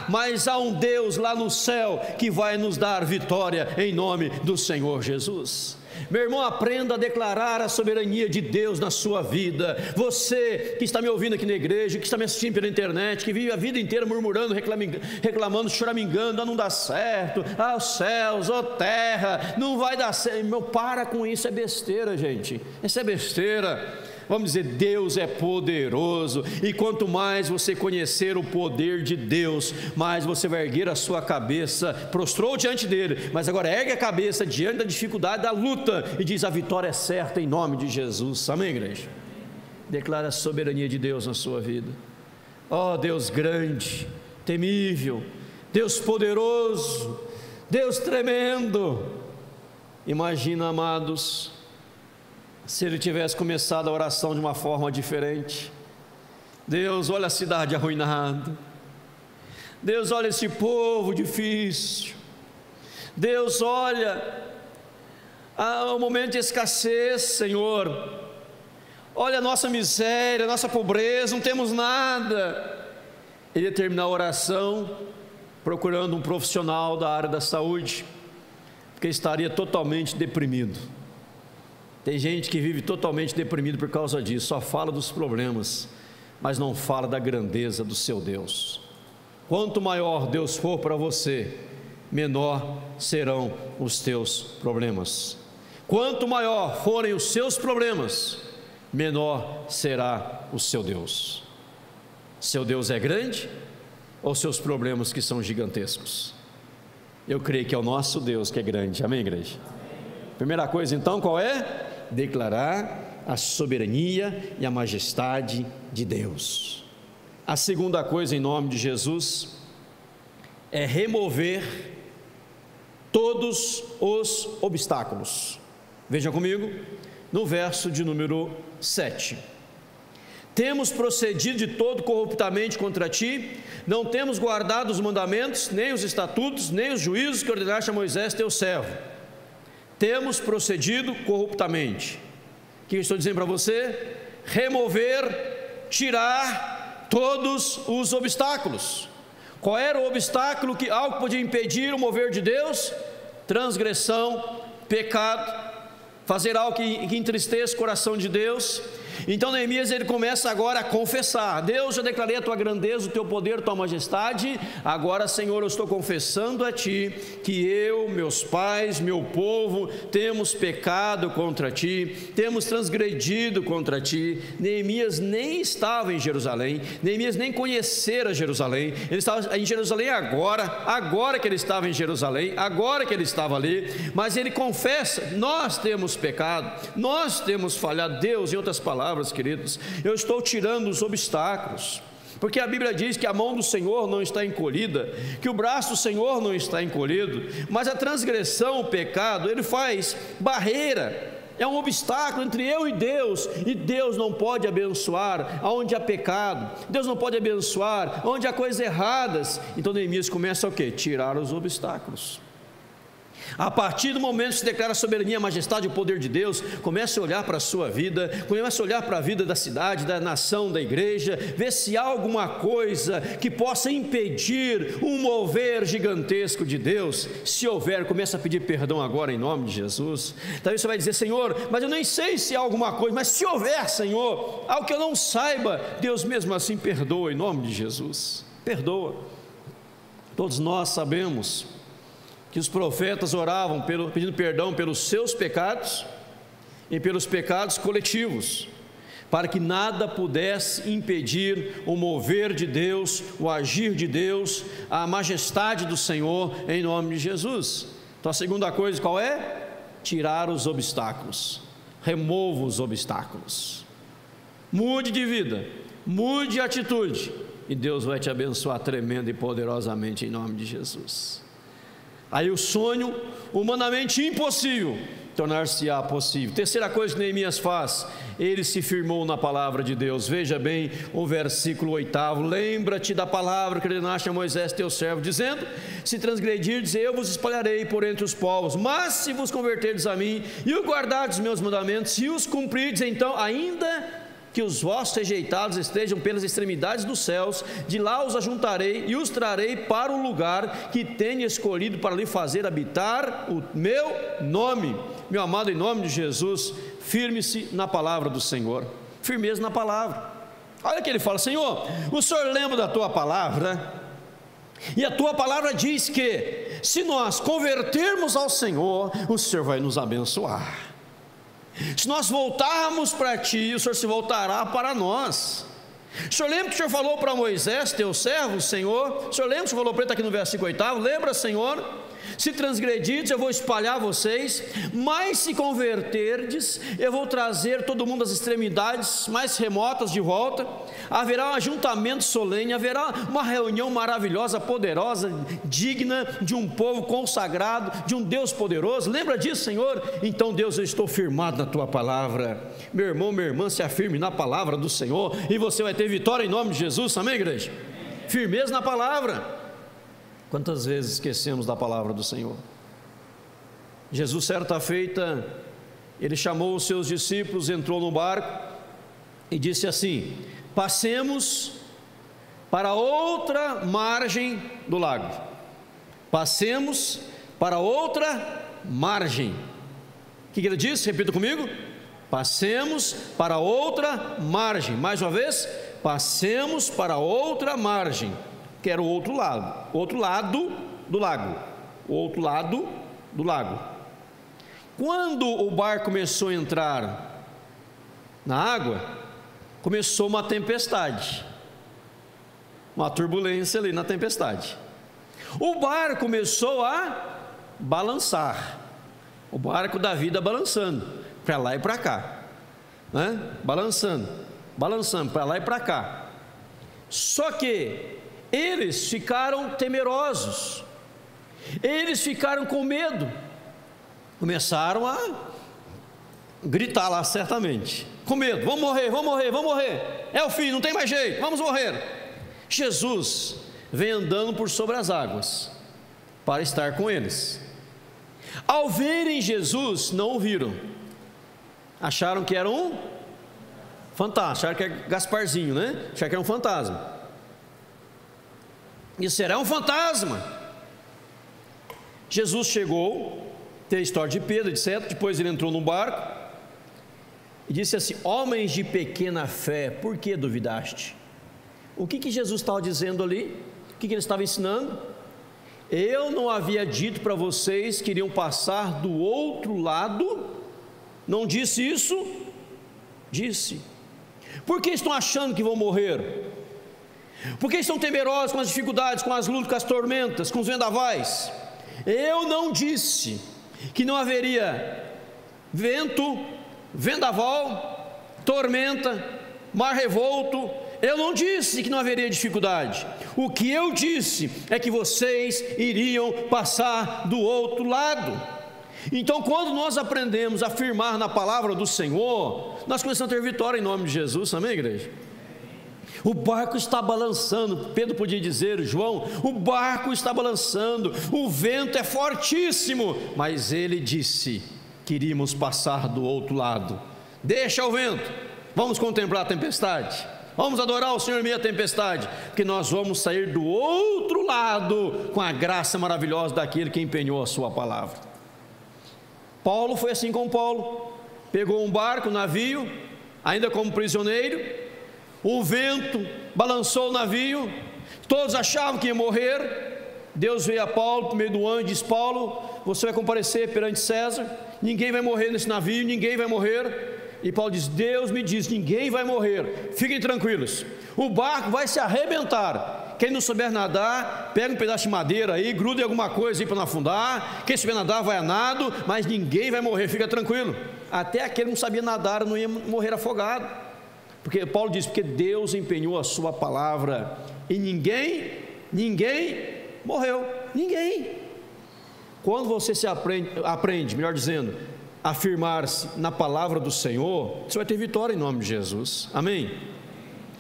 mas há um Deus lá no céu que vai nos dar vitória em nome do Senhor Jesus. Meu irmão, aprenda a declarar a soberania de Deus na sua vida. Você que está me ouvindo aqui na igreja, que está me assistindo pela internet, que vive a vida inteira murmurando, reclamando, choramingando: não dá certo, os céus, terra, não vai dar certo. Meu, para com isso, é besteira, gente, isso é besteira. Vamos dizer: Deus é poderoso, e quanto mais você conhecer o poder de Deus, mais você vai erguer a sua cabeça. Prostrou diante dele, mas agora ergue a cabeça diante da dificuldade, da luta, e diz: a vitória é certa em nome de Jesus. Amém, igreja? Declara a soberania de Deus na sua vida. Ó Deus grande, temível, Deus poderoso, Deus tremendo. Imagina, amados, se ele tivesse começado a oração de uma forma diferente. Deus, olha a cidade arruinada. Deus, olha esse povo difícil. Deus, olha o momento de escassez, Senhor. Olha a nossa miséria, a nossa pobreza, não temos nada. Ele ia terminar a oração procurando um profissional da área da saúde, porque estaria totalmente deprimido. Tem gente que vive totalmente deprimido por causa disso, só fala dos problemas, mas não fala da grandeza do seu Deus. Quanto maior Deus for para você, menor serão os teus problemas. Quanto maior forem os seus problemas, menor será o seu Deus. Seu Deus é grande ou seus problemas que são gigantescos? Eu creio que é o nosso Deus que é grande. Amém, igreja? Primeira coisa então, qual é? Declarar a soberania e a majestade de Deus. A segunda coisa, em nome de Jesus, é remover todos os obstáculos. Veja comigo, no verso de número 7. Temos procedido de todo corruptamente contra ti, não temos guardado os mandamentos, nem os estatutos, nem os juízos que ordenaste a Moisés teu servo. Temos procedido corruptamente. O que eu estou dizendo para você? Remover, tirar todos os obstáculos. Qual era o obstáculo que algo podia impedir o mover de Deus? Transgressão, pecado, fazer algo que entristeça o coração de Deus. Então Neemias, ele começa agora a confessar: Deus, eu declarei a tua grandeza, o teu poder, a tua majestade. Agora, Senhor, eu estou confessando a ti que eu, meus pais, meu povo, temos pecado contra ti, temos transgredido contra ti. Neemias nem estava em Jerusalém, Neemias nem conhecera Jerusalém. Ele estava em Jerusalém agora que ele estava em Jerusalém, agora que ele estava ali. Mas ele confessa: nós temos pecado, nós temos falhado. Deus, em outras palavras, queridos, eu estou tirando os obstáculos, porque a Bíblia diz que a mão do Senhor não está encolhida, que o braço do Senhor não está encolhido, mas a transgressão, o pecado, ele faz barreira, é um obstáculo entre eu e Deus não pode abençoar onde há pecado, Deus não pode abençoar onde há coisas erradas. Então Neemias começa o quê? Tirar os obstáculos. A partir do momento que se declara a soberania, a majestade e o poder de Deus, comece a olhar para a sua vida, comece a olhar para a vida da cidade, da nação, da igreja, ver se há alguma coisa que possa impedir um mover gigantesco de Deus. Se houver, comece a pedir perdão agora em nome de Jesus. Talvez você vai dizer: Senhor, mas eu nem sei se há alguma coisa. Mas se houver, Senhor, algo que eu não saiba, Deus mesmo assim perdoa em nome de Jesus. Perdoa. Todos nós sabemos que os profetas oravam pedindo perdão pelos seus pecados e pelos pecados coletivos, para que nada pudesse impedir o mover de Deus, o agir de Deus, a majestade do Senhor, em nome de Jesus. Então a segunda coisa qual é? Tirar os obstáculos. Remova os obstáculos. Mude de vida, mude de atitude, e Deus vai te abençoar tremenda e poderosamente em nome de Jesus. Aí o sonho humanamente impossível tornar-se-á possível. Terceira coisa que Neemias faz: ele se firmou na palavra de Deus. Veja bem o versículo 8: lembra-te da palavra que ordenaste a Moisés teu servo, dizendo: se transgredirdes, eu vos espalharei por entre os povos, mas se vos converterdes a mim e o guardardes os meus mandamentos e os cumprirdes, então ainda que os vossos rejeitados estejam pelas extremidades dos céus, de lá os ajuntarei e os trarei para o lugar que tenho escolhido para lhe fazer habitar o meu nome. Meu amado, em nome de Jesus, firme-se na palavra do Senhor. Firmeza na palavra. Olha que ele fala: Senhor, o Senhor lembra da tua palavra? E a tua palavra diz que se nós convertermos ao Senhor, o Senhor vai nos abençoar. Se nós voltarmos para ti, o Senhor se voltará para nós. O Senhor lembra que o Senhor falou para Moisés, teu servo, Senhor? O Senhor lembra que o Senhor falou para ele, está aqui no versículo 8, lembra, Senhor? Se transgredirdes, eu vou espalhar vocês, mas se converterdes, eu vou trazer todo mundo das extremidades mais remotas de volta. Haverá um ajuntamento solene, haverá uma reunião maravilhosa, poderosa, digna de um povo consagrado, de um Deus poderoso. Lembra disso, Senhor? Então, Deus, eu estou firmado na tua palavra. Meu irmão, minha irmã, se afirme na palavra do Senhor e você vai ter vitória em nome de Jesus. Amém, igreja? Firmeza na palavra. Quantas vezes esquecemos da palavra do Senhor? Jesus, certa feita, ele chamou os seus discípulos, entrou no barco e disse assim: passemos para outra margem do lago. Passemos para outra margem. O que ele disse? Repita comigo: passemos para outra margem. Mais uma vez, passemos para outra margem, que era o outro lado do lago. O outro lado do lago. Quando o barco começou a entrar na água, começou uma tempestade, uma turbulência ali na tempestade. O barco começou a balançar, o barco da vida balançando para lá e para cá, né? Balançando para lá e para cá. Só que eles ficaram temerosos, eles ficaram com medo, começaram a gritar lá, certamente, com medo: vamos morrer, é o fim, não tem mais jeito, vamos morrer. Jesus vem andando por sobre as águas para estar com eles. Ao verem Jesus, não o viram, acharam que era um fantasma, acharam que era Gasparzinho, né? Acharam que era um fantasma. Isso era um fantasma. Jesus chegou, tem a história de Pedro, etc. Depois ele entrou no barco e disse assim: homens de pequena fé, por que duvidaste? O que Jesus estava dizendo ali? O que ele estava ensinando? Eu não havia dito para vocês que iriam passar do outro lado? Não disse isso? Disse. Por que estão achando que vão morrer? Por que estão temerosos com as dificuldades, com as lutas, com as tormentas, com os vendavais? Eu não disse que não haveria vento, vendaval, tormenta, mar revolto. Eu não disse que não haveria dificuldade. O que eu disse é que vocês iriam passar do outro lado. Então, quando nós aprendemos a firmar na palavra do Senhor, nós começamos a ter vitória em nome de Jesus, amém, igreja? O barco está balançando, Pedro podia dizer, João, o barco está balançando, o vento é fortíssimo, mas ele disse que iríamos passar do outro lado. Deixa o vento, vamos contemplar a tempestade, vamos adorar o Senhor em meio à tempestade, porque nós vamos sair do outro lado com a graça maravilhosa daquele que empenhou a sua palavra. Paulo foi assim com Paulo, pegou um barco, um navio, ainda como prisioneiro. O vento balançou o navio, todos achavam que ia morrer. Deus veio a Paulo por meio do anjo e disse: Paulo, você vai comparecer perante César, ninguém vai morrer nesse navio, ninguém vai morrer. E Paulo diz: Deus me disse, ninguém vai morrer, fiquem tranquilos, o barco vai se arrebentar. Quem não souber nadar, pega um pedaço de madeira aí, gruda em alguma coisa aí para não afundar. Quem souber nadar vai a nado, mas ninguém vai morrer, fica tranquilo. Até aquele que não sabia nadar não ia morrer afogado, porque Paulo diz: porque Deus empenhou a sua palavra e ninguém morreu, ninguém. Quando você se aprende, melhor dizendo, a firmar-se na palavra do Senhor, você vai ter vitória em nome de Jesus, amém?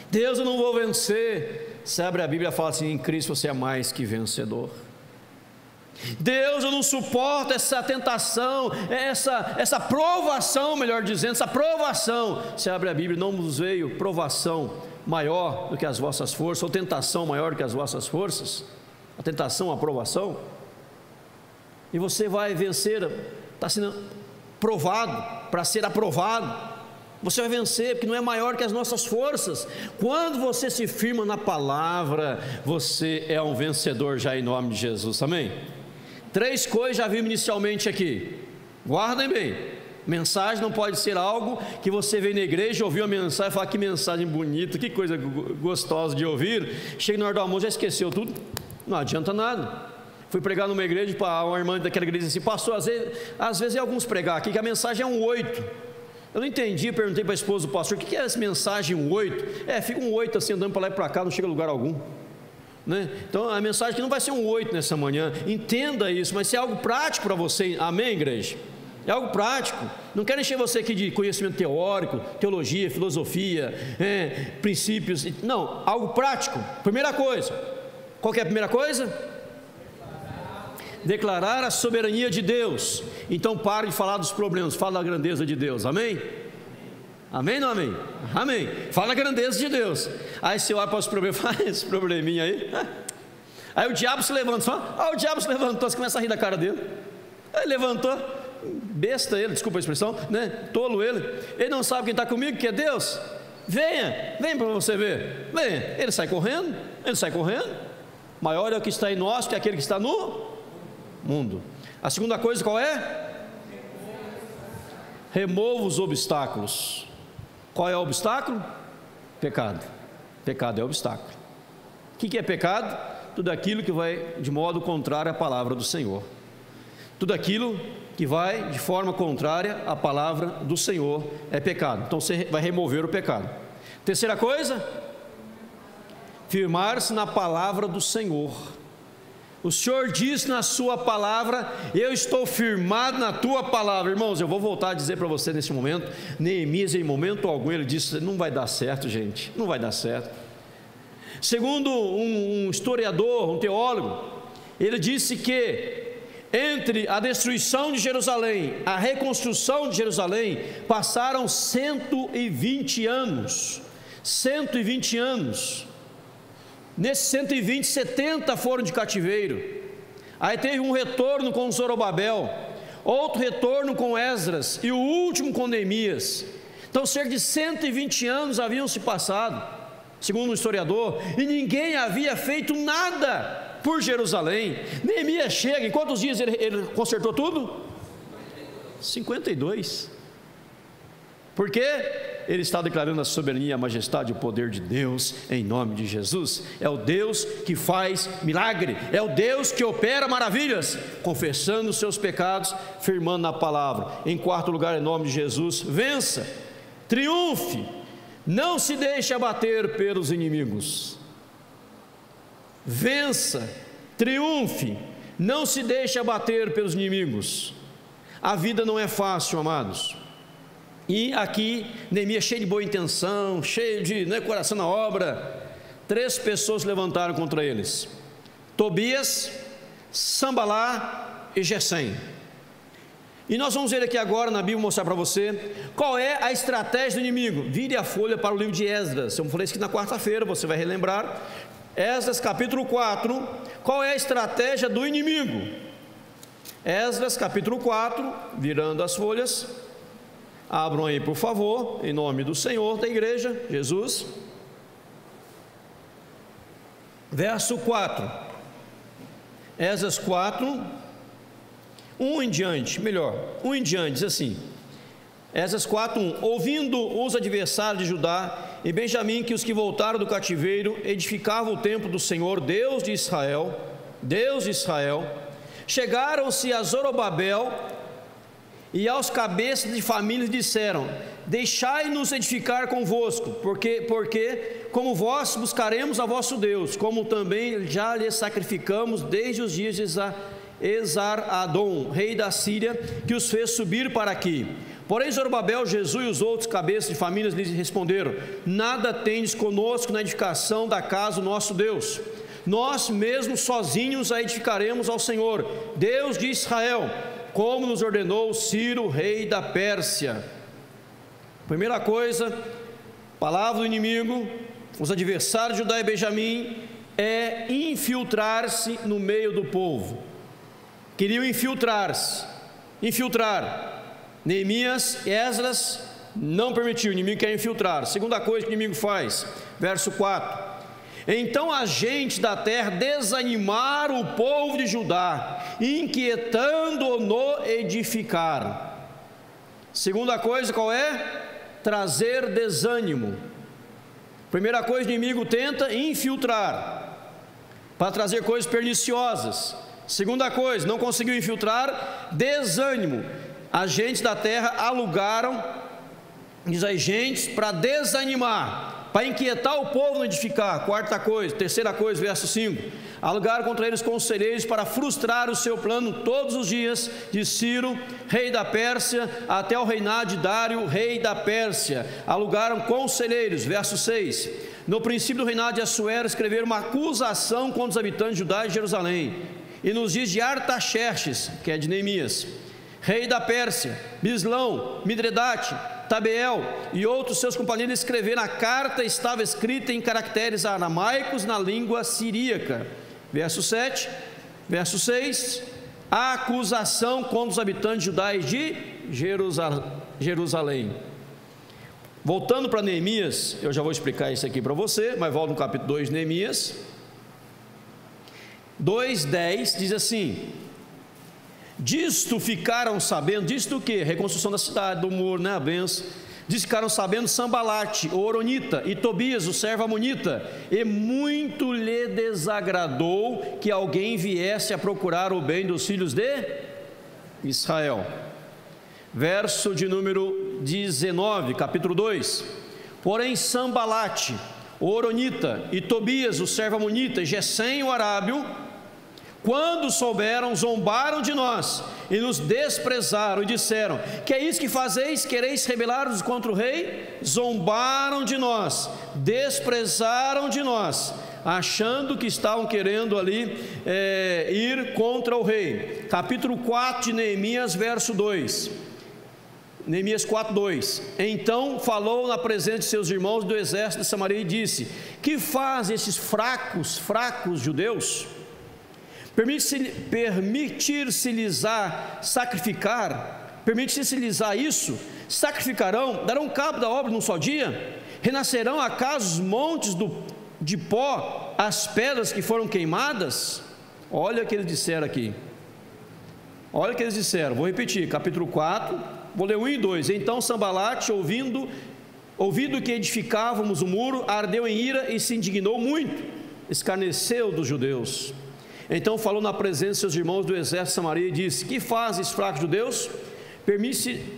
Deus, eu não vou vencer. Você abre a Bíblia e fala assim: em Cristo você é mais que vencedor. Deus, eu não suporto essa tentação, essa provação, melhor dizendo, essa provação. Você abre a Bíblia: não nos veio provação maior do que as vossas forças, ou tentação maior do que as vossas forças. A tentação, a provação. E você vai vencer, está sendo provado para ser aprovado. Você vai vencer, porque não é maior que as nossas forças. Quando você se firma na palavra, você é um vencedor já em nome de Jesus, amém? 3 coisas já vimos inicialmente aqui, guardem bem. Mensagem não pode ser algo que você vem na igreja, ouviu a mensagem e fala: que mensagem bonita, que coisa gostosa de ouvir. Chega na hora do almoço, já esqueceu tudo, não adianta nada. Fui pregar numa igreja, para uma irmã daquela igreja assim: pastor, às vezes é alguns pregar aqui que a mensagem é um 8. Eu não entendi, perguntei para a esposa do pastor: o que é essa mensagem 8? Fica um 8 assim, andando para lá e para cá, não chega a lugar algum, né? Então a mensagem que não vai ser um 8 nessa manhã, entenda isso, mas se é algo prático para você, amém, igreja? É algo prático. Não quero encher você aqui de conhecimento teórico, teologia, filosofia, princípios, não, algo prático. Primeira coisa, qual que é a primeira coisa? Declarar a soberania de Deus. Então pare de falar dos problemas, fala da grandeza de Deus, amém? Amém ou não amém? Amém. Fala da grandeza de Deus. Aí você olha para os problemas, fala: esse probleminha aí, Aí o diabo se levanta, o diabo se levantou, você começa a rir da cara dele. Aí levantou, besta ele, desculpa a expressão, né? Tolo ele não sabe quem está comigo, que é Deus. Venha para você ver, venha. Ele sai correndo, maior é o que está em nós que aquele que está no mundo. A segunda coisa qual é? Remova os obstáculos. Qual é o obstáculo? Pecado. Pecado é o obstáculo. O que é pecado? Tudo aquilo que vai de modo contrário à palavra do Senhor. Tudo aquilo que vai de forma contrária à palavra do Senhor é pecado. Então você vai remover o pecado. Terceira coisa, firmar-se na palavra do Senhor. O Senhor diz na sua palavra: eu estou firmado na tua palavra. Irmãos, eu vou voltar a dizer para você nesse momento, Neemias em momento algum ele disse: não vai dar certo, gente, não vai dar certo. Segundo um historiador, um teólogo, ele disse que entre a destruição de Jerusalém, a reconstrução de Jerusalém, passaram 120 anos. 120 anos. Nesses 120, 70 foram de cativeiro. Aí teve um retorno com Zorobabel, outro retorno com Esdras e o último com Neemias. Então cerca de 120 anos haviam se passado, segundo um historiador, e ninguém havia feito nada por Jerusalém. Neemias chega, em quantos dias ele consertou tudo? 52. Por quê? Ele está declarando a soberania, a majestade e o poder de Deus em nome de Jesus. É o Deus que faz milagre, é o Deus que opera maravilhas, confessando os seus pecados, firmando na palavra. Em quarto lugar, em nome de Jesus, vença, triunfe, não se deixe abater pelos inimigos. Vença, triunfe, não se deixe abater pelos inimigos. A vida não é fácil, amados. E aqui, Neemias cheio de boa intenção, cheio de coração na obra, 3 pessoas levantaram contra eles: Tobias, Sambalá e Gesem. E nós vamos ver aqui agora na Bíblia, mostrar para você qual é a estratégia do inimigo. Vire a folha para o livro de Esdras, eu falei isso aqui na quarta-feira, você vai relembrar. Esdras capítulo 4, qual é a estratégia do inimigo? Esdras capítulo 4, virando as folhas. Abram aí, por favor, em nome do Senhor da igreja, Jesus. Verso 4. Esdras 4, 1 em diante, diz assim: Esdras 4, 1. Ouvindo os adversários de Judá e Benjamim que os que voltaram do cativeiro edificavam o templo do Senhor, Deus de Israel, chegaram-se a Zorobabel e aos cabeças de famílias disseram: deixai-nos edificar convosco, porque como vós buscaremos a vosso Deus, como também já lhe sacrificamos desde os dias de Esar-Adom, rei da Síria, que os fez subir para aqui. Porém Zorobabel, Jesus e os outros cabeças de famílias lhes responderam: nada tendes conosco na edificação da casa do nosso Deus. Nós mesmos sozinhos a edificaremos ao Senhor, Deus de Israel, como nos ordenou Ciro, rei da Pérsia. Primeira coisa, palavra do inimigo, os adversários de Judá e Benjamim, é infiltrar-se no meio do povo. Queriam infiltrar. Neemias, Esdras não permitiu, o inimigo quer infiltrar. Segunda coisa que o inimigo faz, verso 4. Então a gente da terra desanimaram o povo de Judá, inquietando-o no edificar. Segunda coisa qual é? Trazer desânimo. Primeira coisa, o inimigo tenta infiltrar, para trazer coisas perniciosas. Segunda coisa, não conseguiu infiltrar, desânimo. Agentes da terra alugaram, diz aí, agentes para desanimar, para inquietar o povo no edificar. Quarta coisa, terceira coisa, verso 5: alugaram contra eles conselheiros para frustrar o seu plano todos os dias, de Ciro, rei da Pérsia, até o reinado de Dário, rei da Pérsia. Alugaram conselheiros, verso 6: no princípio do reinado de Assuero, escreveram uma acusação contra os habitantes de Judá e de Jerusalém. E nos dias de Artaxerxes, que é de Neemias, rei da Pérsia, Bislão, Midredate, Tabeel e outros seus companheiros escreveram a carta. Estava escrita em caracteres aramaicos na língua siríaca. verso 7, verso 6, a acusação contra os habitantes judaios de Jerusalém. Voltando para Neemias, eu já vou explicar isso aqui para você, mas volto no capítulo 2 de Neemias, 2:10, diz assim: disto ficaram sabendo, disto o que? Reconstrução da cidade, do muro, né, a benção. Diz que ficaram sabendo Sambalate, o Horonita, e Tobias, o servo amonita, e muito lhe desagradou que alguém viesse a procurar o bem dos filhos de Israel. Verso de número 19, capítulo 2: porém Sambalate, o Horonita, e Tobias, o servo amonita, e Gesem, o arábio, quando souberam, zombaram de nós e nos desprezaram e disseram: que é isso que fazeis? Quereis rebelar-vos contra o rei? Zombaram de nós, desprezaram de nós, achando que estavam querendo ali ir contra o rei. Capítulo 4 de Neemias, verso 2. Neemias 4:2. Então falou na presença de seus irmãos do exército de Samaria e disse: que fazem esses fracos judeus? Permitir-se-lhes sacrificar, permitir-se-lhes isso, sacrificarão, darão cabo da obra num só dia? Renascerão acaso os montes de pó, as pedras que foram queimadas? Olha o que eles disseram aqui, olha o que eles disseram, vou repetir, capítulo 4, vou ler 1 e 2. Então Sambalate, ouvindo que edificávamos o muro, ardeu em ira e se indignou muito, escarneceu dos judeus. Então falou na presença de seus irmãos do exército de Samaria e disse: que fazes, fracos judeus?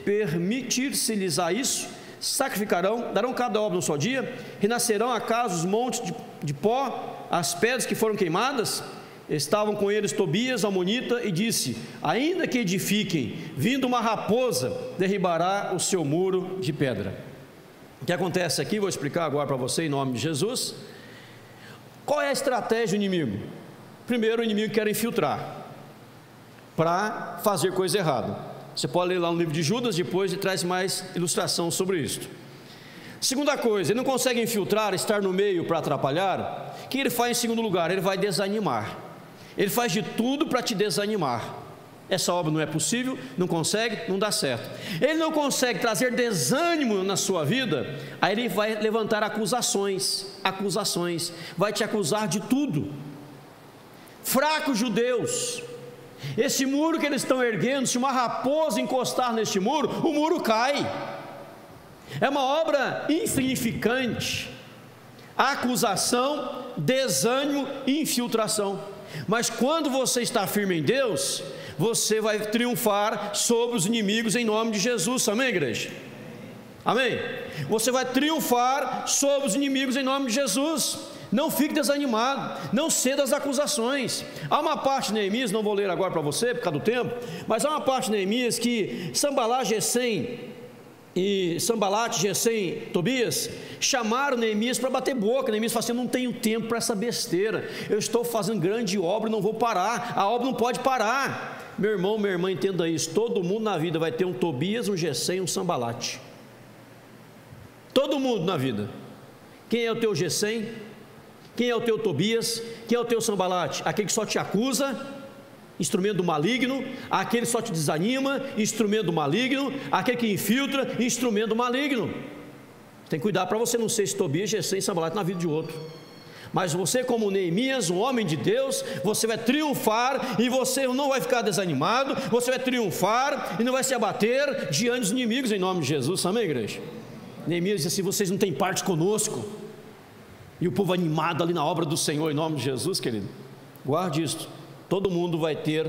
Permitir-se-lhes isso, sacrificarão, darão cada obra num só dia? Renascerão acaso os montes de pó, as pedras que foram queimadas? Estavam com eles Tobias, amonita, e disse: ainda que edifiquem, vindo uma raposa, derribará o seu muro de pedra. O que acontece aqui, vou explicar agora para você em nome de Jesus. Qual é a estratégia do inimigo? Primeiro, o inimigo quer infiltrar para fazer coisa errada. Você pode ler lá no livro de Judas, depois ele traz mais ilustração sobre isso. Segunda coisa, ele não consegue infiltrar, estar no meio para atrapalhar. O que ele faz em segundo lugar? Ele vai desanimar. Ele faz de tudo para te desanimar. Essa obra não é possível, não consegue, não dá certo. Ele não consegue trazer desânimo na sua vida, aí ele vai levantar acusações, vai te acusar de tudo. Fracos judeus, esse muro que eles estão erguendo, se uma raposa encostar neste muro, o muro cai. É uma obra insignificante. Acusação, desânimo e infiltração. Mas quando você está firme em Deus, você vai triunfar sobre os inimigos em nome de Jesus. Amém, igreja? Amém? Você vai triunfar sobre os inimigos em nome de Jesus. Não fique desanimado, não ceda às acusações. Há uma parte de Neemias, não vou ler agora para você por causa do tempo, mas há uma parte de Neemias que Sambalate, Gesem, Tobias chamaram Neemias para bater boca. Neemias falou assim: eu não tenho tempo para essa besteira, eu estou fazendo grande obra e não vou parar, a obra não pode parar. Meu irmão, minha irmã, entenda isso, todo mundo na vida vai ter um Tobias, um Gesem, um Sambalate. Todo mundo na vida. Quem é o teu Gesem? Quem é o teu Tobias? Quem é o teu Sambalate? Aquele que só te acusa, instrumento do maligno. Aquele que só te desanima, instrumento do maligno. Aquele que infiltra, instrumento do maligno. Tem que cuidar para você não ser esse Tobias, Gesem e Sambalate na vida de outro. Mas você, como Neemias, um homem de Deus, você vai triunfar e você não vai ficar desanimado. Você vai triunfar e não vai se abater diante dos inimigos em nome de Jesus. Amém, igreja? Neemias disse assim: vocês não têm parte conosco. E o povo animado ali na obra do Senhor, em nome de Jesus, querido. Guarde isso. Todo mundo vai ter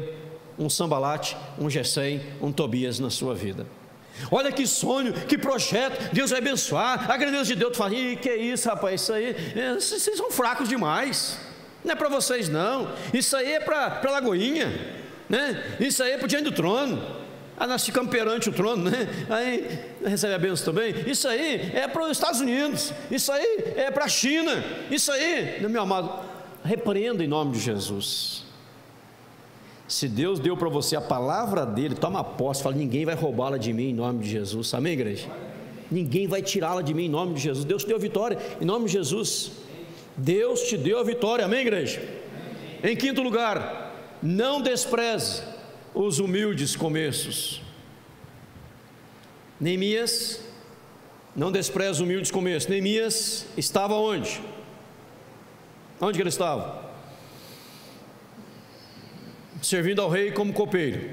um Sambalate, um Gesem, um Tobias na sua vida. Olha que sonho, que projeto, Deus vai abençoar. A grandeza de Deus. Tu fala: ih, que isso, rapaz, isso aí, vocês são fracos demais. Não é para vocês não. Isso aí é para Lagoinha, né? Isso aí é para o diante do trono. Nós ficamos perante o trono, né? Aí recebe a bênção também. Isso aí é para os Estados Unidos. Isso aí é para a China. Isso aí, meu amado, repreenda em nome de Jesus. Se Deus deu para você a palavra dele, toma posse, fala: ninguém vai roubá-la de mim em nome de Jesus. Amém, igreja? Ninguém vai tirá-la de mim em nome de Jesus. Deus te deu a vitória em nome de Jesus. Deus te deu a vitória. Amém, igreja? Em quinto lugar, não despreze os humildes começos. Neemias, não despreze os humildes começos. Neemias estava onde? Onde que ele estava? Servindo ao rei como copeiro,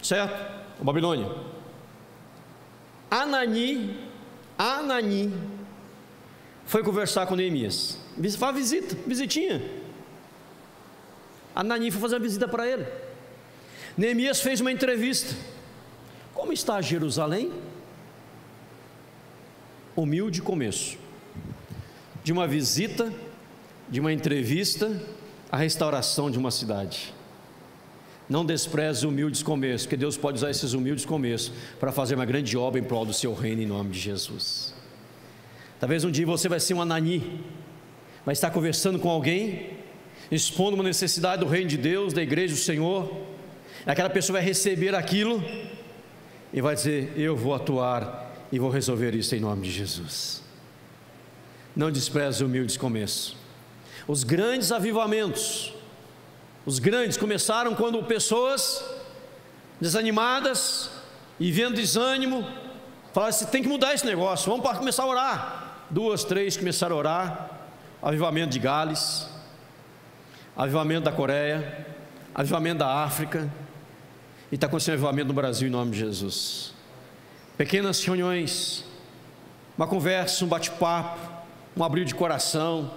certo? A Babilônia. Anani foi conversar com Neemias. Faz uma visitinha. Anani foi fazer uma visita para ele. Neemias fez uma entrevista. Como está Jerusalém? Humilde começo de uma visita, de uma entrevista, a restauração de uma cidade. Não despreze humildes começos, porque Deus pode usar esses humildes começos para fazer uma grande obra em prol do seu reino, em nome de Jesus. Talvez um dia você vai ser um Anani, vai estar conversando com alguém, expondo uma necessidade do reino de Deus, da igreja do Senhor. Aquela pessoa vai receber aquilo e vai dizer: eu vou atuar e vou resolver isso em nome de Jesus. Não despreze humildes começos. Os grandes avivamentos, os grandes começaram quando pessoas desanimadas e vendo desânimo, falaram assim: tem que mudar esse negócio, vamos começar a orar. 2, 3 começaram a orar. Avivamento de Gales, avivamento da Coreia, avivamento da África, e está acontecendo avivamento no Brasil em nome de Jesus. Pequenas reuniões, uma conversa, um bate-papo, um abrir de coração,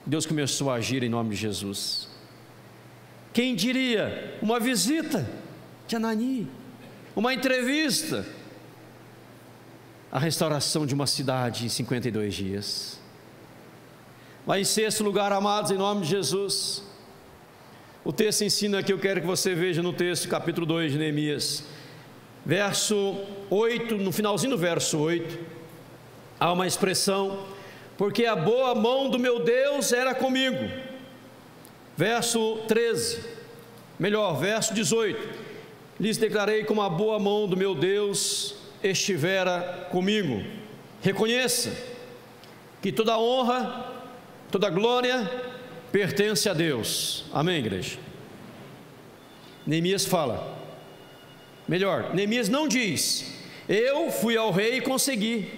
Deus começou a agir em nome de Jesus. Quem diria? Uma visita de Anani, uma entrevista, a restauração de uma cidade em 52 dias. Mas em sexto lugar, amados, em nome de Jesus, o texto ensina que eu quero que você veja no texto, capítulo 2 de Neemias, verso 8, no finalzinho do verso 8, há uma expressão: porque a boa mão do meu Deus era comigo. Verso 13, verso 18: lhes declarei como a boa mão do meu Deus estivera comigo. Reconheça que toda honra, toda glória pertence a Deus. Amém, igreja? Neemias fala, Neemias não diz: eu fui ao rei e consegui,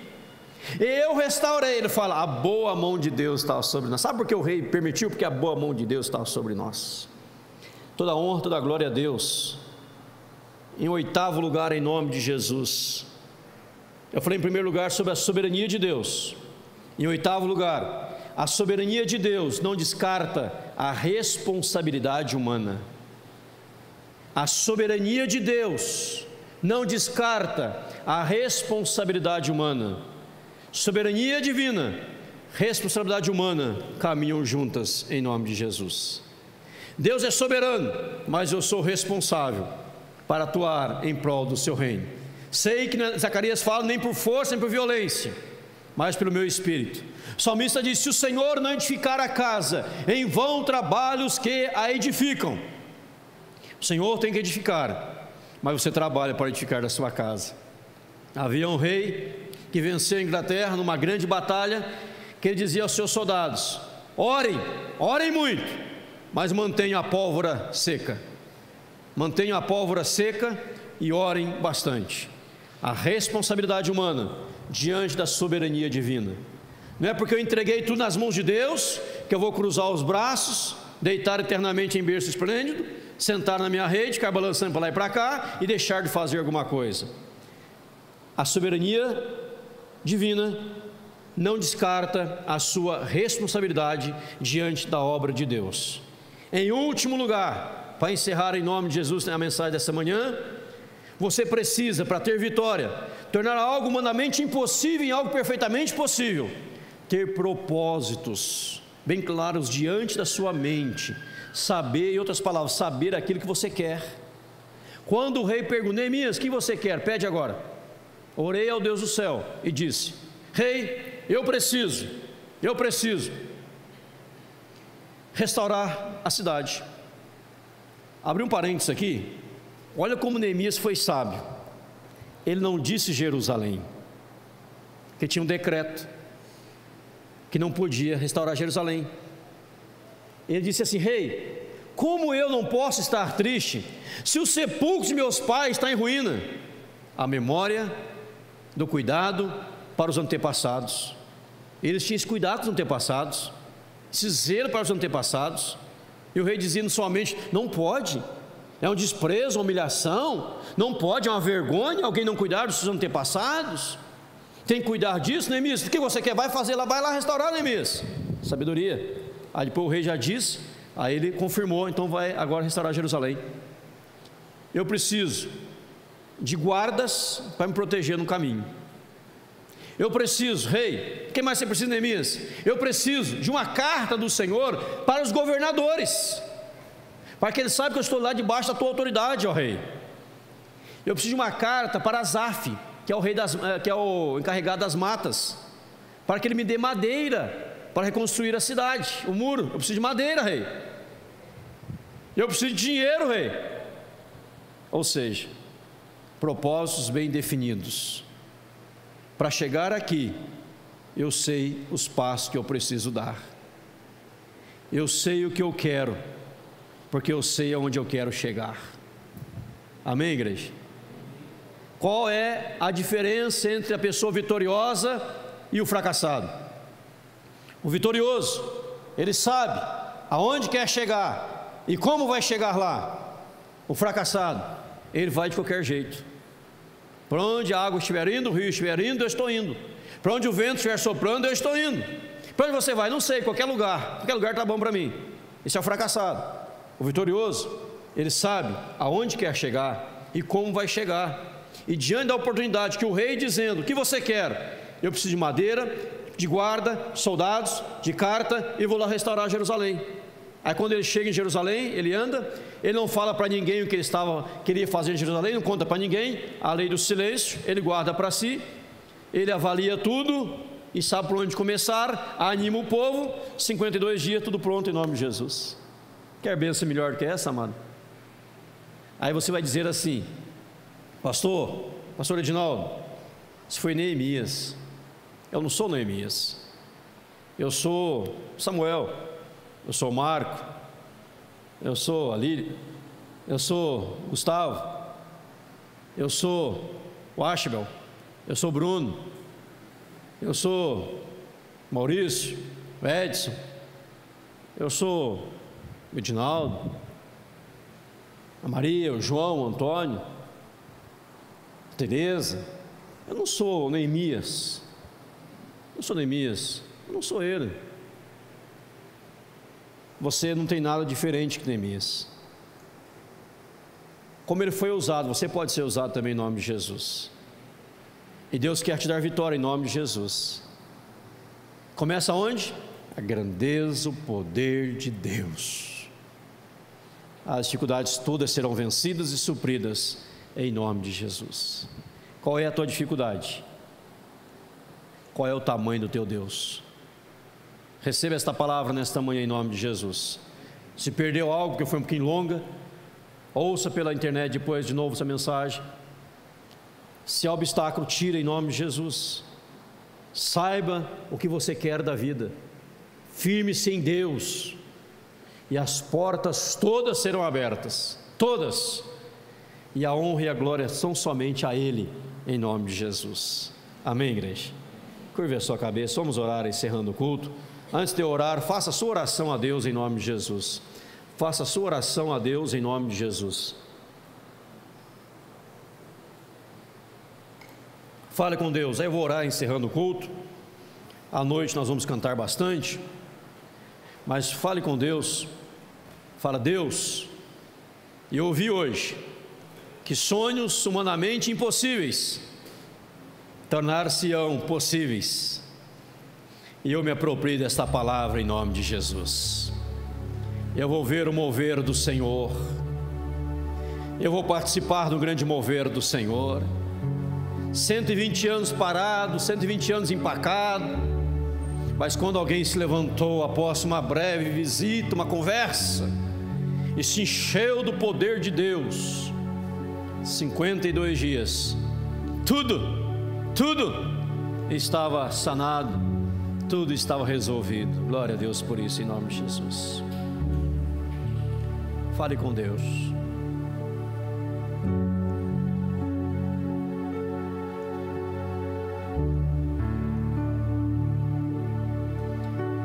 eu restaurei. Ele fala: a boa mão de Deus estava sobre nós. Sabe por que o rei permitiu? Porque a boa mão de Deus estava sobre nós. Toda honra, toda glória a Deus. Em oitavo lugar, em nome de Jesus, eu falei em primeiro lugar sobre a soberania de Deus. Em oitavo lugar, a soberania de Deus não descarta a responsabilidade humana. A soberania de Deus não descarta a responsabilidade humana. Soberania divina, responsabilidade humana caminham juntas em nome de Jesus. Deus é soberano, mas eu sou responsável para atuar em prol do seu reino. Sei que Zacarias fala: nem por força nem por violência, mas pelo meu espírito. O salmista diz: se o Senhor não edificar a casa, em vão trabalhos que a edificam. O Senhor tem que edificar, mas você trabalha para edificar a sua casa. Havia um rei que venceu a Inglaterra numa grande batalha, que ele dizia aos seus soldados: orem muito, mas mantenham a pólvora seca. Mantenham a pólvora seca e orem bastante. A responsabilidade humana diante da soberania divina. Não é porque eu entreguei tudo nas mãos de Deus que eu vou cruzar os braços, deitar eternamente em berço esplêndido, sentar na minha rede, ficar balançando para lá e para cá e deixar de fazer alguma coisa. A soberania divina não descarta a sua responsabilidade diante da obra de Deus. Em último lugar, para encerrar em nome de Jesus a mensagem dessa manhã, você precisa, para ter vitória, tornar algo humanamente impossível em algo perfeitamente possível. Ter propósitos bem claros diante da sua mente. Saber, em outras palavras, saber aquilo que você quer. Quando o rei perguntou: Neemias, o que você quer? Pede agora. Orei ao Deus do céu e disse: rei, eu preciso restaurar a cidade. Abri um parênteses aqui. Olha como Neemias foi sábio. Ele não disse Jerusalém, porque tinha um decreto que não podia restaurar Jerusalém. Ele disse assim: rei, Como eu não posso estar triste se o sepulcro de meus pais está em ruína? A memória do cuidado para os antepassados. Eles tinham esse cuidado com os antepassados, esse zelo para os antepassados. E o rei dizendo somente: não pode, é um desprezo, uma humilhação, não pode, é uma vergonha alguém não cuidar dos seus antepassados. Tem que cuidar disso, Neemias. O que você quer? Vai fazer lá, vai lá restaurar, Neemias. Sabedoria. Aí depois o rei já disse, aí ele confirmou, então vai agora restaurar Jerusalém. Eu preciso de guardas para me proteger no caminho. Eu preciso, rei, o que mais você precisa, Neemias? Eu preciso de uma carta do Senhor para os governadores, para que eles saibam que eu estou lá debaixo da tua autoridade, ó rei. Eu preciso de uma carta para Asaf, que é o rei que é o encarregado das matas, para que ele me dê madeira para reconstruir a cidade, o muro. Eu preciso de madeira, rei. Eu preciso de dinheiro, rei. Ou seja, propósitos bem definidos. Para chegar aqui, eu sei os passos que eu preciso dar. Eu sei o que eu quero, porque eu sei aonde eu quero chegar. Amém, igreja? Qual é a diferença entre a pessoa vitoriosa e o fracassado? O vitorioso, ele sabe aonde quer chegar e como vai chegar lá. O fracassado, ele vai de qualquer jeito. Para onde a água estiver indo, o rio estiver indo, eu estou indo. Para onde o vento estiver soprando, eu estou indo. Para onde você vai? Não sei, qualquer lugar está bom para mim. Esse é o fracassado. O vitorioso, ele sabe aonde quer chegar e como vai chegar. E diante da oportunidade que o rei dizendo: o que você quer? Eu preciso de madeira, de guarda, soldados, de carta, e vou lá restaurar Jerusalém. Aí quando ele chega em Jerusalém, ele anda, ele não fala para ninguém o que ele queria fazer em Jerusalém, não conta para ninguém, a lei do silêncio, ele guarda para si, ele avalia tudo e sabe por onde começar, anima o povo, 52 dias, tudo pronto em nome de Jesus. Quer bênção melhor que essa, amado? Aí você vai dizer assim: pastor Edinaldo, isso foi Neemias. Eu não sou Neemias, eu sou Samuel, eu sou Marco, eu sou Alírio, eu sou Gustavo, eu sou o Ashbel, eu sou Bruno, eu sou Maurício, o Edson, eu sou o Edinaldo, a Maria, o João, o Antônio, a Tereza. Eu não sou Neemias, eu sou Neemias, eu não sou ele. Você não tem nada diferente que Neemias. Como ele foi usado, você pode ser usado também em nome de Jesus. E Deus quer te dar vitória em nome de Jesus. Começa onde? A grandeza, o poder de Deus. As dificuldades todas serão vencidas e supridas em nome de Jesus. Qual é a tua dificuldade? Qual é o tamanho do teu Deus? Receba esta palavra nesta manhã em nome de Jesus. Se perdeu algo, que foi um pouquinho longa, ouça pela internet depois de novo essa mensagem. Se há obstáculo, tira em nome de Jesus. Saiba o que você quer da vida. Firme-se em Deus, e as portas todas serão abertas, todas, e a honra e a glória são somente a Ele, em nome de Jesus. Amém, igreja? Curve a sua cabeça, vamos orar encerrando o culto. Antes de eu orar, faça a sua oração a Deus em nome de Jesus. Faça a sua oração a Deus em nome de Jesus. Fale com Deus. Aí eu vou orar encerrando o culto. À noite nós vamos cantar bastante, mas fale com Deus. Fala: Deus, eu ouvi hoje que sonhos humanamente impossíveis tornar-se-ão possíveis. E eu me aproprio desta palavra em nome de Jesus. Eu vou ver o mover do Senhor. Eu vou participar do grande mover do Senhor. 120 anos parado, 120 anos empacado. Mas quando alguém se levantou após uma breve visita, uma conversa, e se encheu do poder de Deus, 52 dias, tudo estava sanado, tudo estava resolvido. Glória a Deus por isso, em nome de Jesus. Fale com Deus.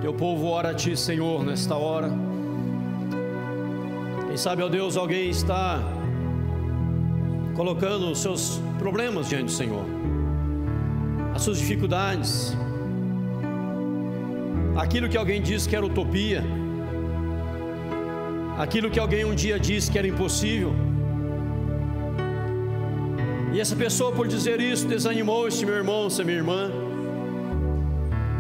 Teu povo ora a Ti, Senhor, nesta hora. Quem sabe, ó Deus, alguém está colocando os seus problemas diante do Senhor, as suas dificuldades, aquilo que alguém disse que era utopia, aquilo que alguém um dia disse que era impossível, e essa pessoa, por dizer isso, desanimou este meu irmão, essa minha irmã,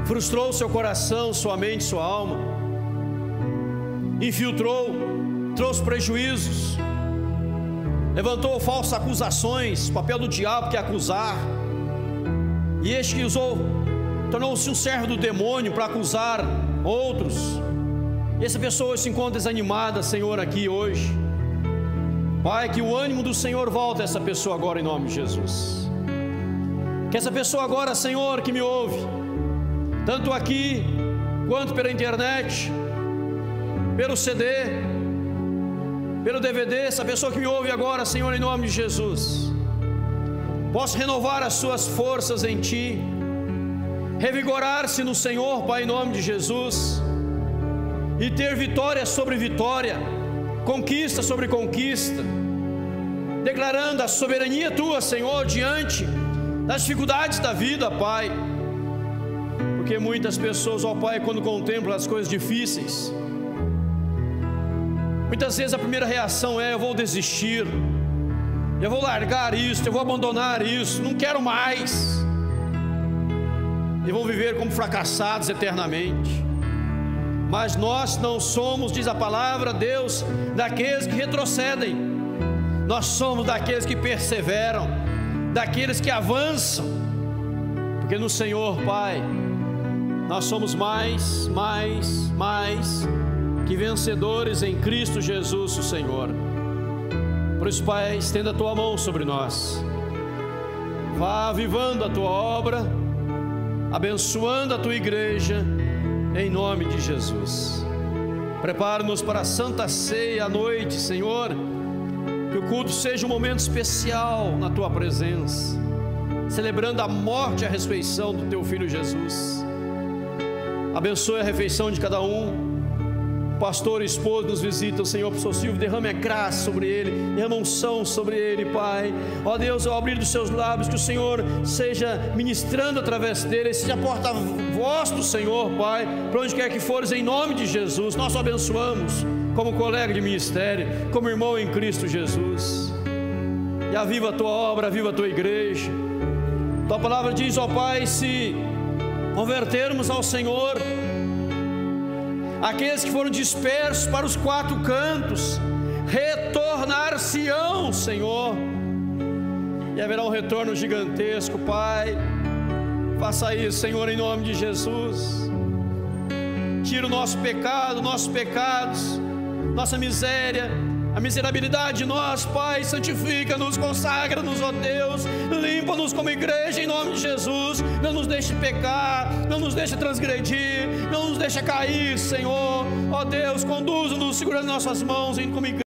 frustrou seu coração, sua mente, sua alma, infiltrou, trouxe prejuízos, levantou falsas acusações, papel do diabo que é acusar, e este que usou, tornou-se um servo do demônio para acusar outros, e essa pessoa se encontra desanimada, Senhor, aqui hoje. Pai, que o ânimo do Senhor volte a essa pessoa agora, em nome de Jesus. Que essa pessoa agora, Senhor, que me ouve, tanto aqui, quanto pela internet, pelo CD, pelo DVD, essa pessoa que me ouve agora, Senhor, em nome de Jesus, possa renovar as suas forças em Ti, revigorar-se no Senhor, Pai, em nome de Jesus, e ter vitória sobre vitória, conquista sobre conquista, declarando a soberania Tua, Senhor, diante das dificuldades da vida, Pai. Porque muitas pessoas, ó Pai, quando contemplam as coisas difíceis, muitas vezes a primeira reação é: eu vou desistir, eu vou largar isso, eu vou abandonar isso, não quero mais, e vão viver como fracassados eternamente. Mas nós não somos, diz a palavra, Deus, daqueles que retrocedem, nós somos daqueles que perseveram, daqueles que avançam, porque no Senhor, Pai, nós somos mais que vencedores em Cristo Jesus, o Senhor. Por isso, Pai, estenda a Tua mão sobre nós, vá avivando a Tua obra, abençoando a Tua igreja, em nome de Jesus. Prepara-nos para a Santa Ceia à noite, Senhor, que o culto seja um momento especial na Tua presença, celebrando a morte e a ressurreição do Teu Filho Jesus. Abençoe a refeição de cada um. O pastor e o esposo nos visitam, Senhor, para o seu Silvio, derrame a graça sobre ele, derrama unção sobre ele, Pai. Ó Deus, ao abrir dos seus lábios, que o Senhor seja ministrando através dele, seja porta-voz do Senhor, Pai, para onde quer que fores, em nome de Jesus. Nós o abençoamos como colega de ministério, como irmão em Cristo Jesus. E aviva a Tua obra, aviva a Tua igreja. Tua palavra diz, ó Pai, se convertermos ao Senhor, aqueles que foram dispersos para os quatro cantos retornar-se-ão, Senhor, e haverá um retorno gigantesco, Pai. Faça isso, Senhor, em nome de Jesus. Tira o nosso pecado, nossos pecados, nossa miséria, a miserabilidade de nós, Pai. Santifica-nos, consagra-nos, ó Deus, limpa-nos como igreja, em nome de Jesus. Não nos deixe pecar, não nos deixe transgredir, não nos deixe cair, Senhor. Ó Deus, conduza-nos segurando nossas mãos, indo como igreja.